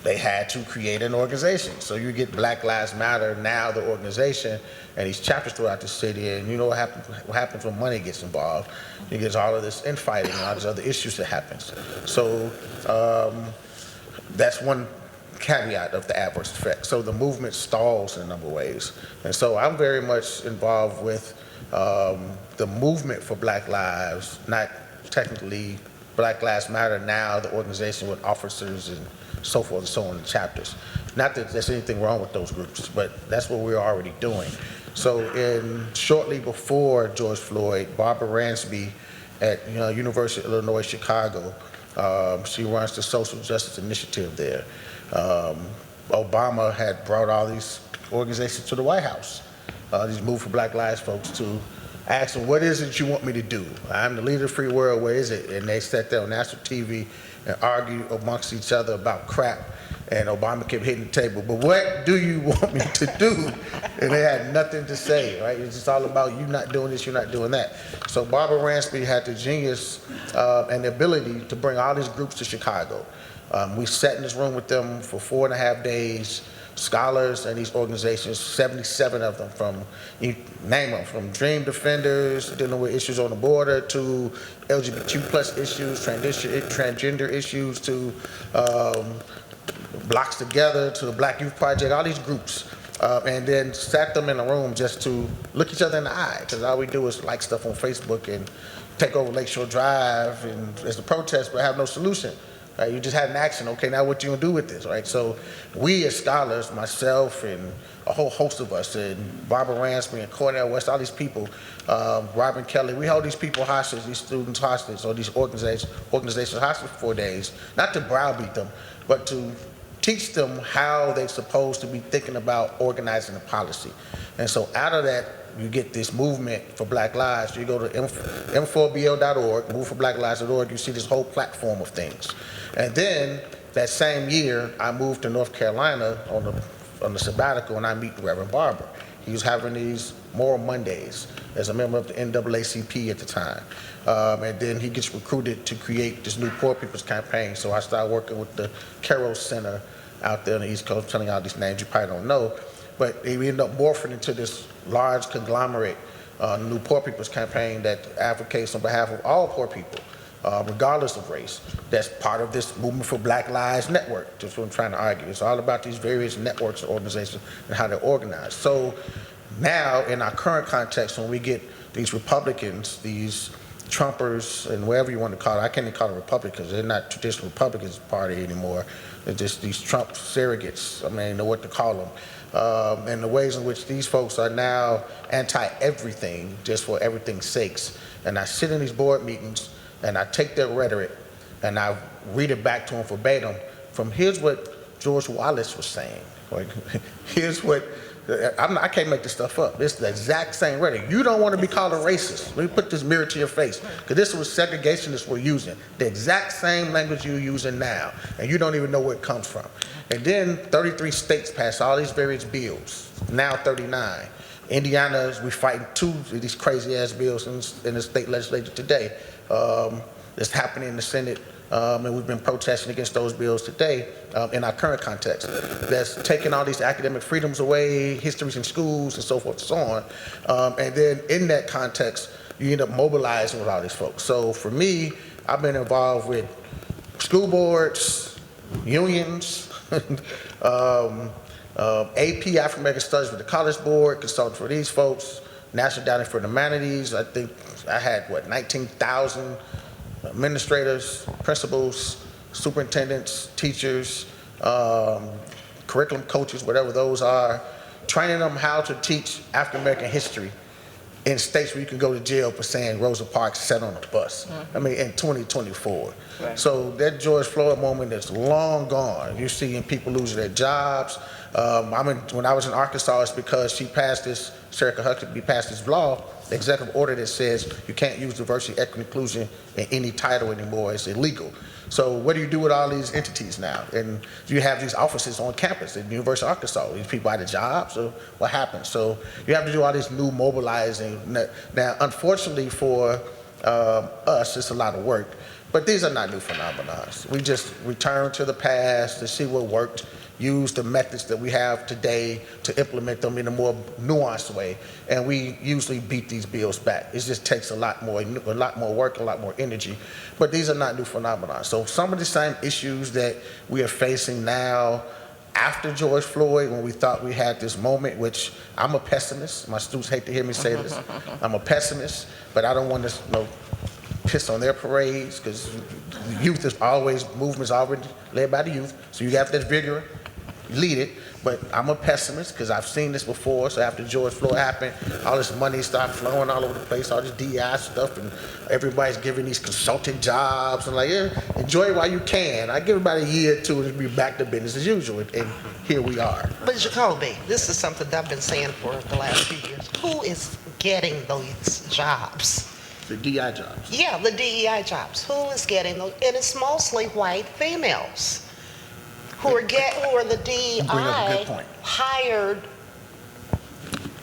they had to create an organization. So you get Black Lives Matter, now the organization, and these chapters throughout the city, and you know what happens when money gets involved. You get all of this infighting and all these other issues that happens. So that's one caveat of the adverse effect. So the movement stalls in a number of ways. And so I'm very much involved with the movement for Black Lives, not technically Black Lives Matter now, the organization with officers and so forth and so on in chapters. Not that there's anything wrong with those groups, but that's what we're already doing. So shortly before George Floyd, Barbara Ransby at University of Illinois, Chicago, she runs the Social Justice Initiative there. Obama had brought all these organizations to the White House, these Move for Black Lives folks, to ask them, what is it you want me to do? I'm the leader of the free world, where is it? And they sat there on national TV and argued amongst each other about crap, and Obama kept hitting the table, but what do you want me to do? And they had nothing to say, right? It's just all about you not doing this, you're not doing that. So Barbara Ransby had the genius and the ability to bring all these groups to Chicago. We sat in this room with them for 4.5 days, scholars and these organizations, 77 of them, from, you name them, from Dream Defenders, dealing with issues on the border, to LGBTQ plus issues, transgender issues, to Blocks Together, to the Black Youth Project, all these groups. and then sat them in a room just to look each other in the eye, because all we do is like stuff on Facebook and take over Lakeshore Drive and as a protest, but have no solution. Right? You just had an action. Okay, now what you gonna do with this, right? So we as scholars, myself and a whole host of us, and Barbara Ransby and Cornell West, all these people, Robin Kelly, we hold these people hostage, these students hostage, or these organizations hostage for 4 days, not to browbeat them, but to teach them how they're supposed to be thinking about organizing a policy. And so out of that, you get this movement for Black Lives. You go to m4bl.org, moveforblacklives.org, you see this whole platform of things. And then that same year, I moved to North Carolina on the sabbatical, and I meet Reverend Barber. He was having these Moral Mondays as a member of the NAACP at the time. And then he gets recruited to create this new Poor People's Campaign. So I started working with the Carroll Center out there on the East Coast. I'm telling you all these names you probably don't know. But we ended up morphing into this large conglomerate, new Poor People's Campaign that advocates on behalf of all poor people, regardless of race. That's part of this Movement for Black Lives network. That's what I'm trying to argue. It's all about these various networks and organizations and how they're organized. So now, in our current context, when we get these Republicans, these Trumpers, and whatever you want to call it, I can't even call them Republicans. They're not traditional Republicans party anymore. They're just these Trump surrogates. I mean, I know what to call them. And the ways in which these folks are now anti-everything, just for everything's sakes. And I sit in these board meetings, and I take their rhetoric, and I read it back to them verbatim from here's what George Wallace was saying. Like, here's what, I can't make this stuff up. It's the exact same rhetoric. You don't want to be called a racist. Let me put this mirror to your face. Because this was segregationists were using. The exact same language you're using now. And you don't even know where it comes from. And then 33 states passed all these various bills. Now 39. Indiana, we're fighting 2 of these crazy ass bills in the state legislature today. It's happening in the Senate. And we've been protesting against those bills today in our current context. That's taking all these academic freedoms away, histories in schools, and so forth and so on. And then in that context, you end up mobilizing with all these folks. So for me, I've been involved with school boards, unions, AP, African American Studies with the College Board, consulting for these folks, National Endowment for the Humanities. I think I had, 19,000 administrators, principals, superintendents, teachers, curriculum coaches, whatever those are, training them how to teach African American history in states where you can go to jail for saying Rosa Parks sat on a bus. I mean, in 2024. Right. So that George Floyd moment is long gone. You're seeing people losing their jobs. When I was in Arkansas, it's because she passed this, Sarah Huckabee passed this law, the executive order that says you can't use diversity, equity, inclusion in any title anymore. It's illegal. So what do you do with all these entities now? And you have these offices on campus at the University of Arkansas. These people out of jobs, so what happens? So you have to do all this new mobilizing. Now, unfortunately for us, it's a lot of work, but these are not new phenomena. We just return to the past to see what worked, use the methods that we have today to implement them in a more nuanced way, and we usually beat these bills back. It just takes a lot more work, a lot more energy, but these are not new phenomena. So some of the same issues that we are facing now after George Floyd, when we thought we had this moment, which I'm a pessimist. My students hate to hear me say this. I'm a pessimist, but I don't want to piss on their parades, because youth is always, movement's already led by the youth, so you have that vigor, lead it. But I'm a pessimist because I've seen this before. So after George Floyd happened, all this money started flowing all over the place, all this DEI stuff, and everybody's giving these consulting jobs. And enjoy it while you can. I give it about a year or two and be back to business as usual. And here we are. But Jacoby, this is something that I've been saying for the last few years. Who is getting those jobs? The DEI jobs. Yeah, the DEI jobs. Who is getting those? And it's mostly white females who are the DEI hired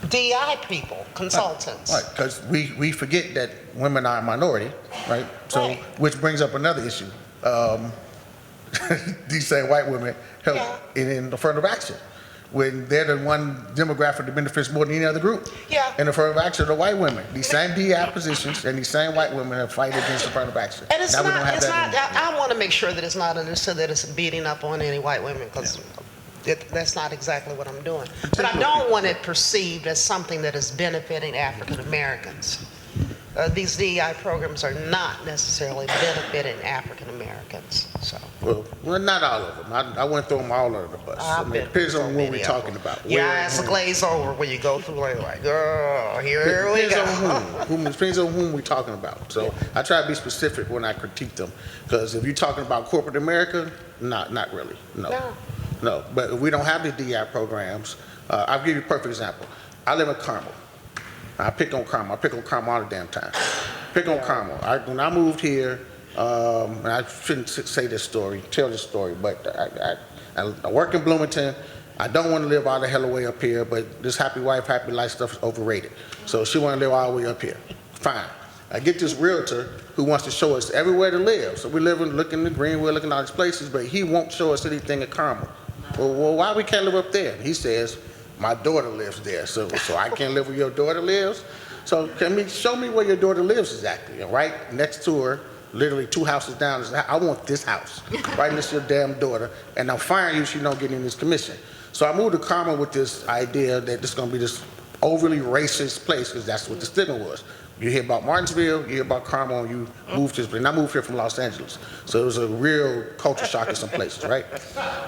DEI people, consultants. Right, because we forget that women are a minority, right? So, which brings up another issue. These same white women help in affirmative action, when they're the one demographic that benefits more than any other group. Yeah. In affirmative action, the white women. These same DEI positions and these same white women have fight against affirmative action. And it's I want to make sure that it's not understood that it's beating up on any white women, because That's not exactly what I'm doing. But I don't want it perceived as something that is benefiting African Americans. These DEI programs are not necessarily benefiting African Americans. So Well, not all of them. I went through them all under the bus. It depends on what we're talking about. Your eyes glaze over when you go through like, girl, here we go. Depends on whom we're talking about. So I try to be specific when I critique them, because if you're talking about corporate America, not really. No. But if we don't have the DEI programs, I'll give you a perfect example. I live in Carmel. I pick on Carmel all the damn time. When I moved here, and I shouldn't tell this story, but I work in Bloomington. I don't want to live all the hell way up here, but this happy wife, happy life stuff is overrated. So she want to live all the way up here. Fine. I get this realtor who wants to show us everywhere to live. So we looking at Greenwood, looking at all these places, but he won't show us anything in Carmel. Well, why we can't live up there? He says, my daughter lives there, so I can't live where your daughter lives. So show me where your daughter lives exactly? And right next to her, literally 2 houses down, I want this house, right next to your damn daughter, and I'm firing you if you don't get in this commission. So I moved to Carmel with this idea that this is going to be this overly racist place, because that's what the stigma was. You hear about Martinsville, you hear about Carmel, and you move to this place. And I moved here from Los Angeles, so it was a real culture shock in some places, right?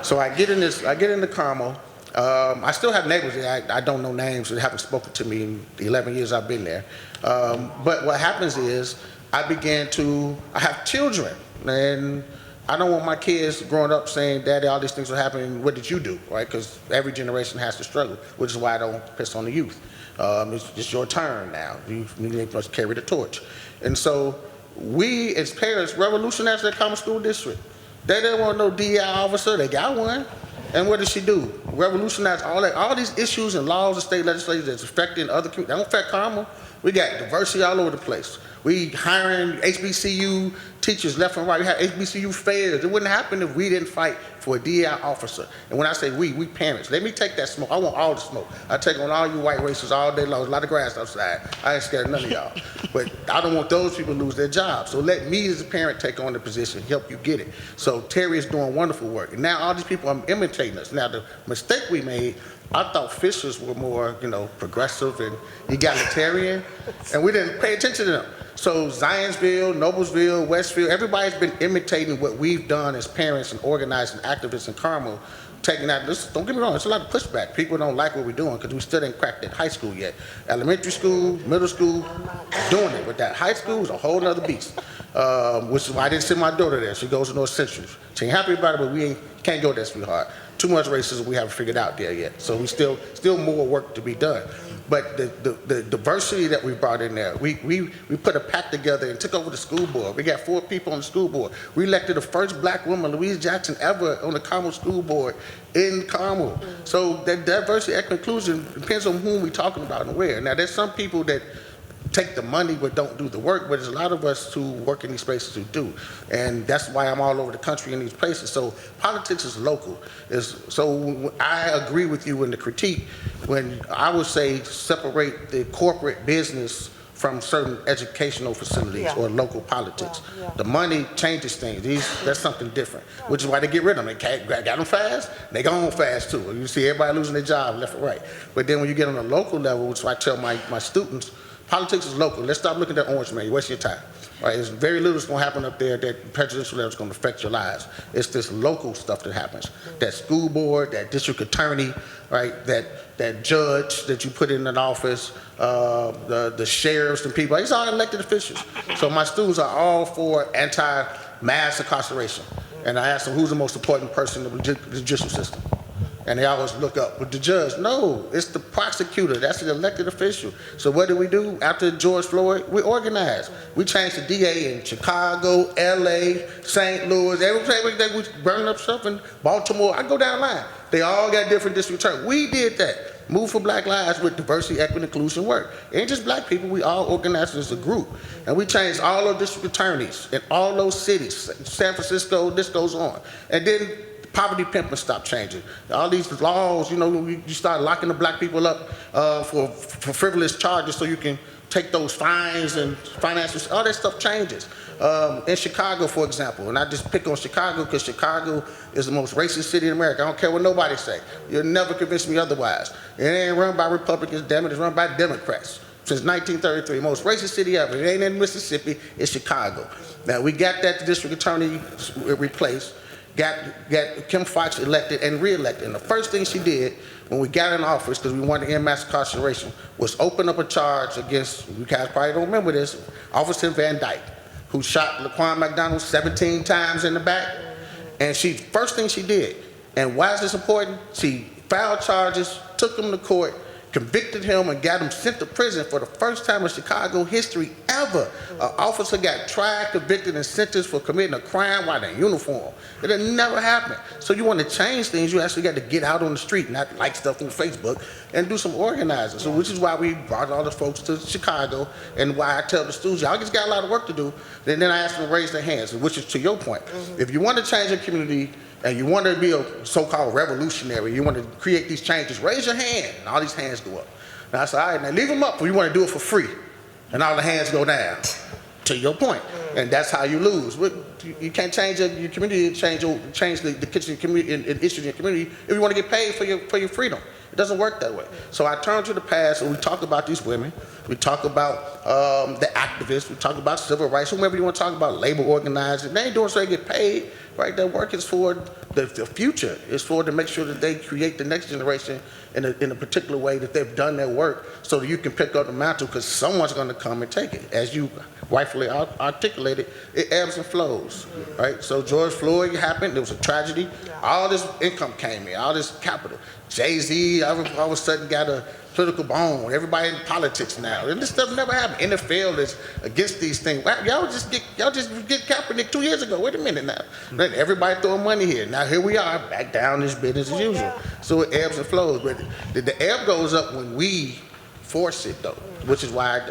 So I get into Carmel. I still have neighbors there. I don't know names. They haven't spoken to me in the 11 years I've been there. But what happens is I have children, and I don't want my kids growing up saying, Daddy, all these things are happening, what did you do, right? Because every generation has to struggle, which is why I don't piss on the youth. It's your turn now. You need to carry the torch. And so we, as parents, revolutionized their common school district. They didn't want no DEI officer. They got one. And what did she do? Revolutionize all these issues and laws and state legislatures that's affecting other communities. They don't affect Carmel. We got diversity all over the place. We hiring HBCU teachers left and right. We have HBCU fairs. It wouldn't happen if we didn't fight for a DEI officer. And when I say we parents. Let me take that smoke. I want all the smoke. I take on all you white racists all day long. There's a lot of grass outside. I ain't scared of none of y'all. But I don't want those people to lose their jobs. So let me as a parent take on the position, help you get it. So Terry is doing wonderful work. And now all these people are imitating us. Now the mistake we made, I thought Fishers were more, progressive and egalitarian, and we didn't pay attention to them. So Zionsville, Noblesville, Westville, everybody's been imitating what we've done as parents and organizing activists in Carmel, taking that. Don't get me wrong, there's a lot of pushback. People don't like what we're doing because we still ain't cracked that high school yet. Elementary school, middle school, doing it. But that high school is a whole other beast, which is why I didn't send my daughter there. She goes to North Central. She ain't happy about it, but can't go there, sweetheart. Too much racism we haven't figured out there yet. So we still more work to be done. But the diversity that we brought in there, we put a pact together and took over the school board. We got 4 people on the school board. We elected the first black woman, Louise Jackson, ever on the Carmel school board in Carmel. So that diversity and inclusion depends on whom we're talking about and where. Now there's some people that take the money but don't do the work, but there's a lot of us who work in these places who do. And that's why I'm all over the country in these places. So politics is local. So I agree with you in the critique when I would say separate the corporate business from certain educational facilities or local politics. The money changes things. That's something different, which is why they get rid of them. They got them fast, they go on fast too. You see everybody losing their job left and right. But then when you get on a local level, which I tell my students, politics is local. Let's stop looking at that orange man. You waste your time. Right? There's very little that's going to happen up there that presidential level is going to affect your lives. It's this local stuff that happens. That school board, that district attorney, right? That judge that you put in an office, the sheriffs and people. These are all elected officials. So my students are all for anti-mass incarceration. And I ask them, who's the most important person in the judicial system? And they always look up. But the judge, no, it's the prosecutor. That's the elected official. So what do? After George Floyd, we organized. We changed the DA in Chicago, LA, St. Louis, everything. We burning up stuff in Baltimore. I go down the line. They all got different district attorneys. We did that. Move for Black Lives with diversity, equity, inclusion work. It ain't just black people. We all organized as a group. And we changed all those district attorneys in all those cities. San Francisco, this goes on. And then poverty pimping stopped changing. All these laws, you start locking the black people up for frivolous charges so you can take those fines and financial, all that stuff changes. In Chicago, for example, and I just pick on Chicago because Chicago is the most racist city in America. I don't care what nobody say. You'll never convince me otherwise. It ain't run by Republicans, damn it, it's run by Democrats. Since 1933, most racist city ever. It ain't in Mississippi, it's Chicago. Now, we got that district attorney replaced, got Kim Foxx elected and re-elected. And the first thing she did when we got in office, because we wanted to end mass incarceration, was open up a charge against, you guys probably don't remember this, Officer Van Dyke, who shot Laquan McDonald 17 times in the back. And first thing she did, and why is this important? She filed charges, took him to court, convicted him, and got him sent to prison for the first time in Chicago history ever. An officer got tried, convicted, and sentenced for committing a crime while in uniform. It had never happened. So you want to change things, you actually got to get out on the street, not like stuff on Facebook, and do some organizing. So which is why we brought all the folks to Chicago, and why I tell the students, y'all just got a lot of work to do. And then I ask them to raise their hands, which is to your point. If you want to change your community, and you want to be a so-called revolutionary, you want to create these changes, raise your hand, and all these hands go up. And I said, all right, now leave them up, or you want to do it for free, and all the hands go down, to your point. And that's how you lose. You can't change your community, change the kitchen community and issues in your community if you want to get paid for your freedom. It doesn't work that way. So I turn to the past, and we talk about these women, we talk about the activists, we talk about civil rights, whomever you want to talk about, labor organizing. They ain't doing so they get paid, right? Their work is for the future. It's for to make sure that they create the next generation in a particular way that they've done their work, so that you can pick up the mantle, because someone's going to come and take it. As you rightfully articulated, it ebbs and flows, right? So George Floyd happened, there was a tragedy. All this income came in, all this capital. Jay-Z all of a sudden got a political bone. Everybody in politics now. And this stuff never happened. NFL is against these things. Y'all just get Kaepernick 2 years ago. Wait a minute now. Then everybody throwing money here. Now here we are, back down this business as usual. So it ebbs and flows. But the ebb goes up when we force it, though, which is why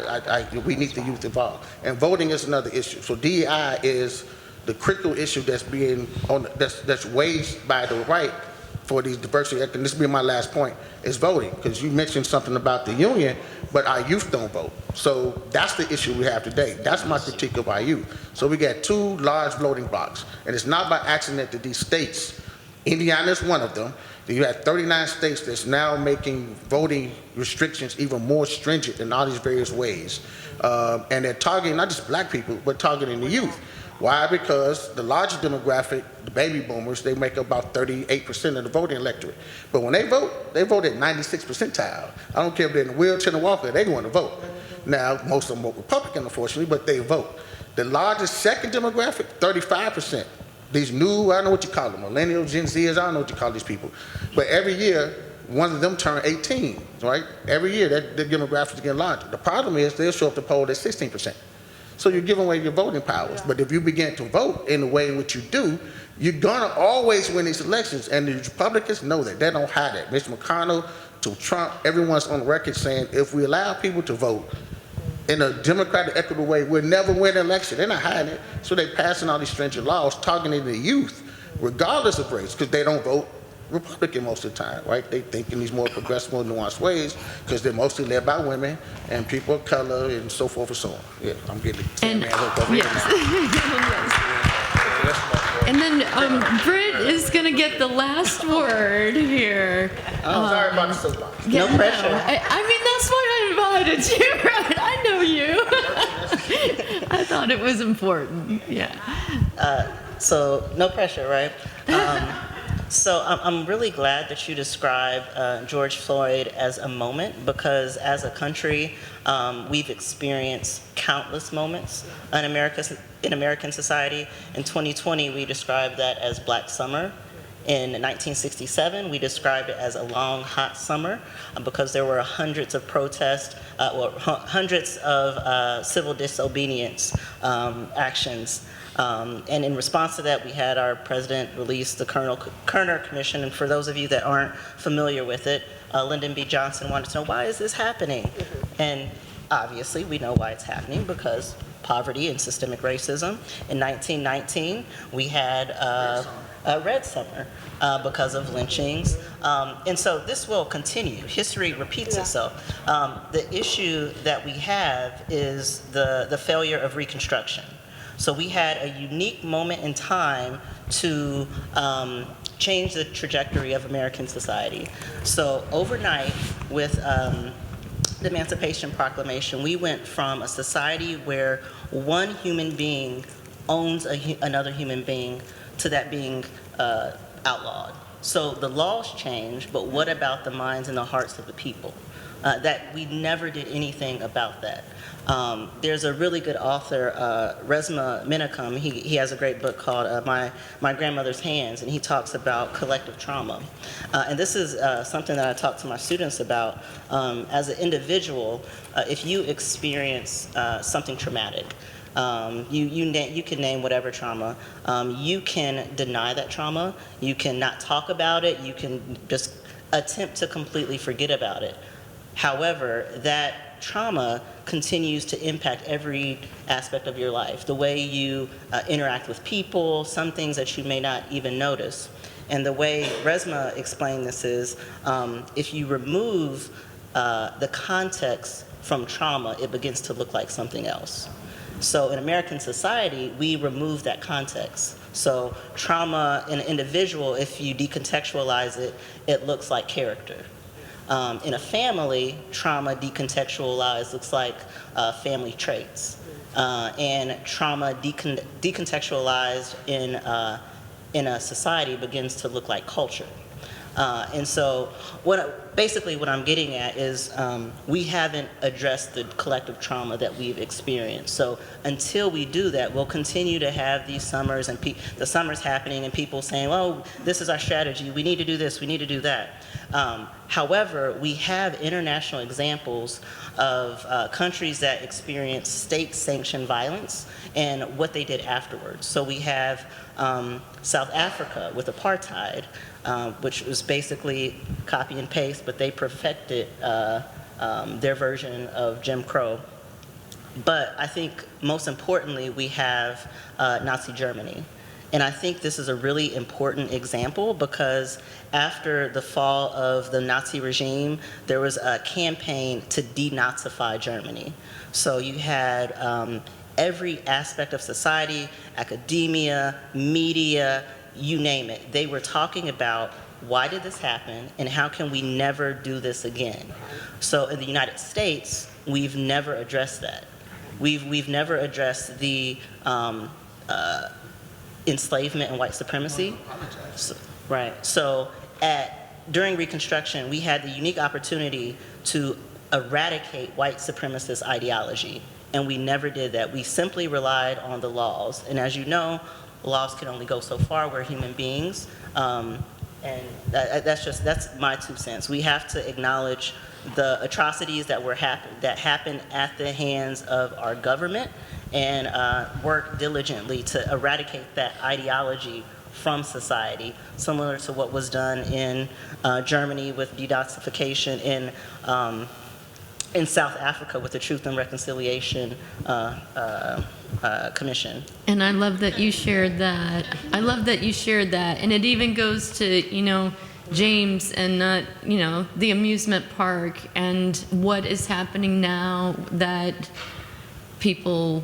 we need the youth involved. And voting is another issue. So DEI is the critical issue that's being that's waged by the right for these diversity, and this will be my last point, is voting, because you mentioned something about the union, but our youth don't vote. So that's the issue we have today. That's my critique of our youth. So we got two large voting blocks, and it's not by accident that these states, Indiana is one of them, that you have 39 states that's now making voting restrictions even more stringent in all these various ways. And they're targeting not just black people, but targeting the youth. Why? Because the larger demographic, the baby boomers, they make about 38% of the voting electorate. But when they vote at 96th percentile. I don't care if they're in a wheelchair or walker, they want to vote. Now, most of them vote Republican, unfortunately, but they vote. The largest second demographic, 35%. These new, I don't know what you call them, millennials, Gen Zers, I don't know what you call these people. But every year, one of them turn 18, right? Every year, that demographic is getting larger. The problem is they'll show up to poll at 16%. So you're giving away your voting powers. But if you begin to vote in the way in which you do, you're gonna always win these elections. And the Republicans know that. They don't hide that. Mitch McConnell to Trump, everyone's on record saying, if we allow people to vote in a democratic, equitable way, we'll never win an election. They're not hiding it. So they're passing all these stringent laws targeting the youth, regardless of race, because they don't vote Republican most of the time, right? They think in these more progressive, more nuanced ways, because they're mostly led by women and people of color and so forth and so on. Yeah, I'm getting it. And and then Britt is going to get the last word here. I'm sorry about the soapbox. No pressure. I mean, that's why I invited you, right? I know you. I thought it was important. Yeah. So no pressure, right? So I'm really glad that you described George Floyd as a moment, because as a country, we've experienced countless moments in American society. In 2020, we described that as Black Summer. In 1967, we described it as a long, hot summer because there were hundreds of protests, hundreds of civil disobedience actions. And in response to that, we had our president release the Kerner Commission. And for those of you that aren't familiar with it, Lyndon B. Johnson wanted to know, why is this happening? And obviously, we know why it's happening, because poverty and systemic racism. In 1919, we had a Red Summer because of lynchings. And so this will continue. History repeats itself. The issue that we have is the failure of Reconstruction. So we had a unique moment in time to change the trajectory of American society. So overnight, with the Emancipation Proclamation, we went from a society where one human being owns another human being to that being outlawed. So the laws changed, but what about the minds and the hearts of the people? That we never did anything about that. There's a really good author, Resmaa Menakem. He has a great book called My Grandmother's Hands, and he talks about collective trauma. And this is something that I talk to my students about. As an individual, if you experience something traumatic, you can name whatever trauma. You can deny that trauma. You can not talk about it. You can just attempt to completely forget about it. However, that trauma continues to impact every aspect of your life, the way you interact with people, some things that you may not even notice. And the way Resmaa explained this is, if you remove the context from trauma, it begins to look like something else. So in American society, we remove that context. So trauma in an individual, if you decontextualize it, it looks like character. In a family, trauma decontextualized looks like family traits. And trauma decontextualized in a society begins to look like culture. And so basically what I'm getting at is we haven't addressed the collective trauma that we've experienced. So until we do that, we'll continue to have these summers and the summers happening and people saying, oh, this is our strategy, we need to do this, we need to do that. However, we have international examples of countries that experience state-sanctioned violence and what they did afterwards. So we have South Africa with apartheid, which was basically copy and paste, but they perfected their version of Jim Crow. But I think most importantly, we have Nazi Germany. And I think this is a really important example because after the fall of the Nazi regime, there was a campaign to denazify Germany. So you had every aspect of society, academia, media, you name it. They were talking about why did this happen and how can we never do this again. So in the United States, we've never addressed that. We've never addressed the enslavement and white supremacy. So, right. So during Reconstruction, we had the unique opportunity to eradicate white supremacist ideology, and we never did that. We simply relied on the laws. And as you know, laws can only go so far. We're human beings. And that's my 2 cents. We have to acknowledge the atrocities that happen at the hands of our government and work diligently to eradicate that ideology from society, similar to what was done in Germany with denazification, in South Africa with the Truth and Reconciliation Commission. And I love that you shared that. I love that you shared that. And it even goes to, James and the amusement park and what is happening now that people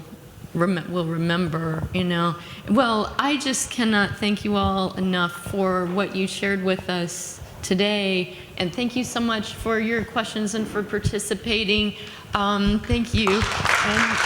will remember, Well, I just cannot thank you all enough for what you shared with us today. And thank you so much for your questions and for participating. Thank you. And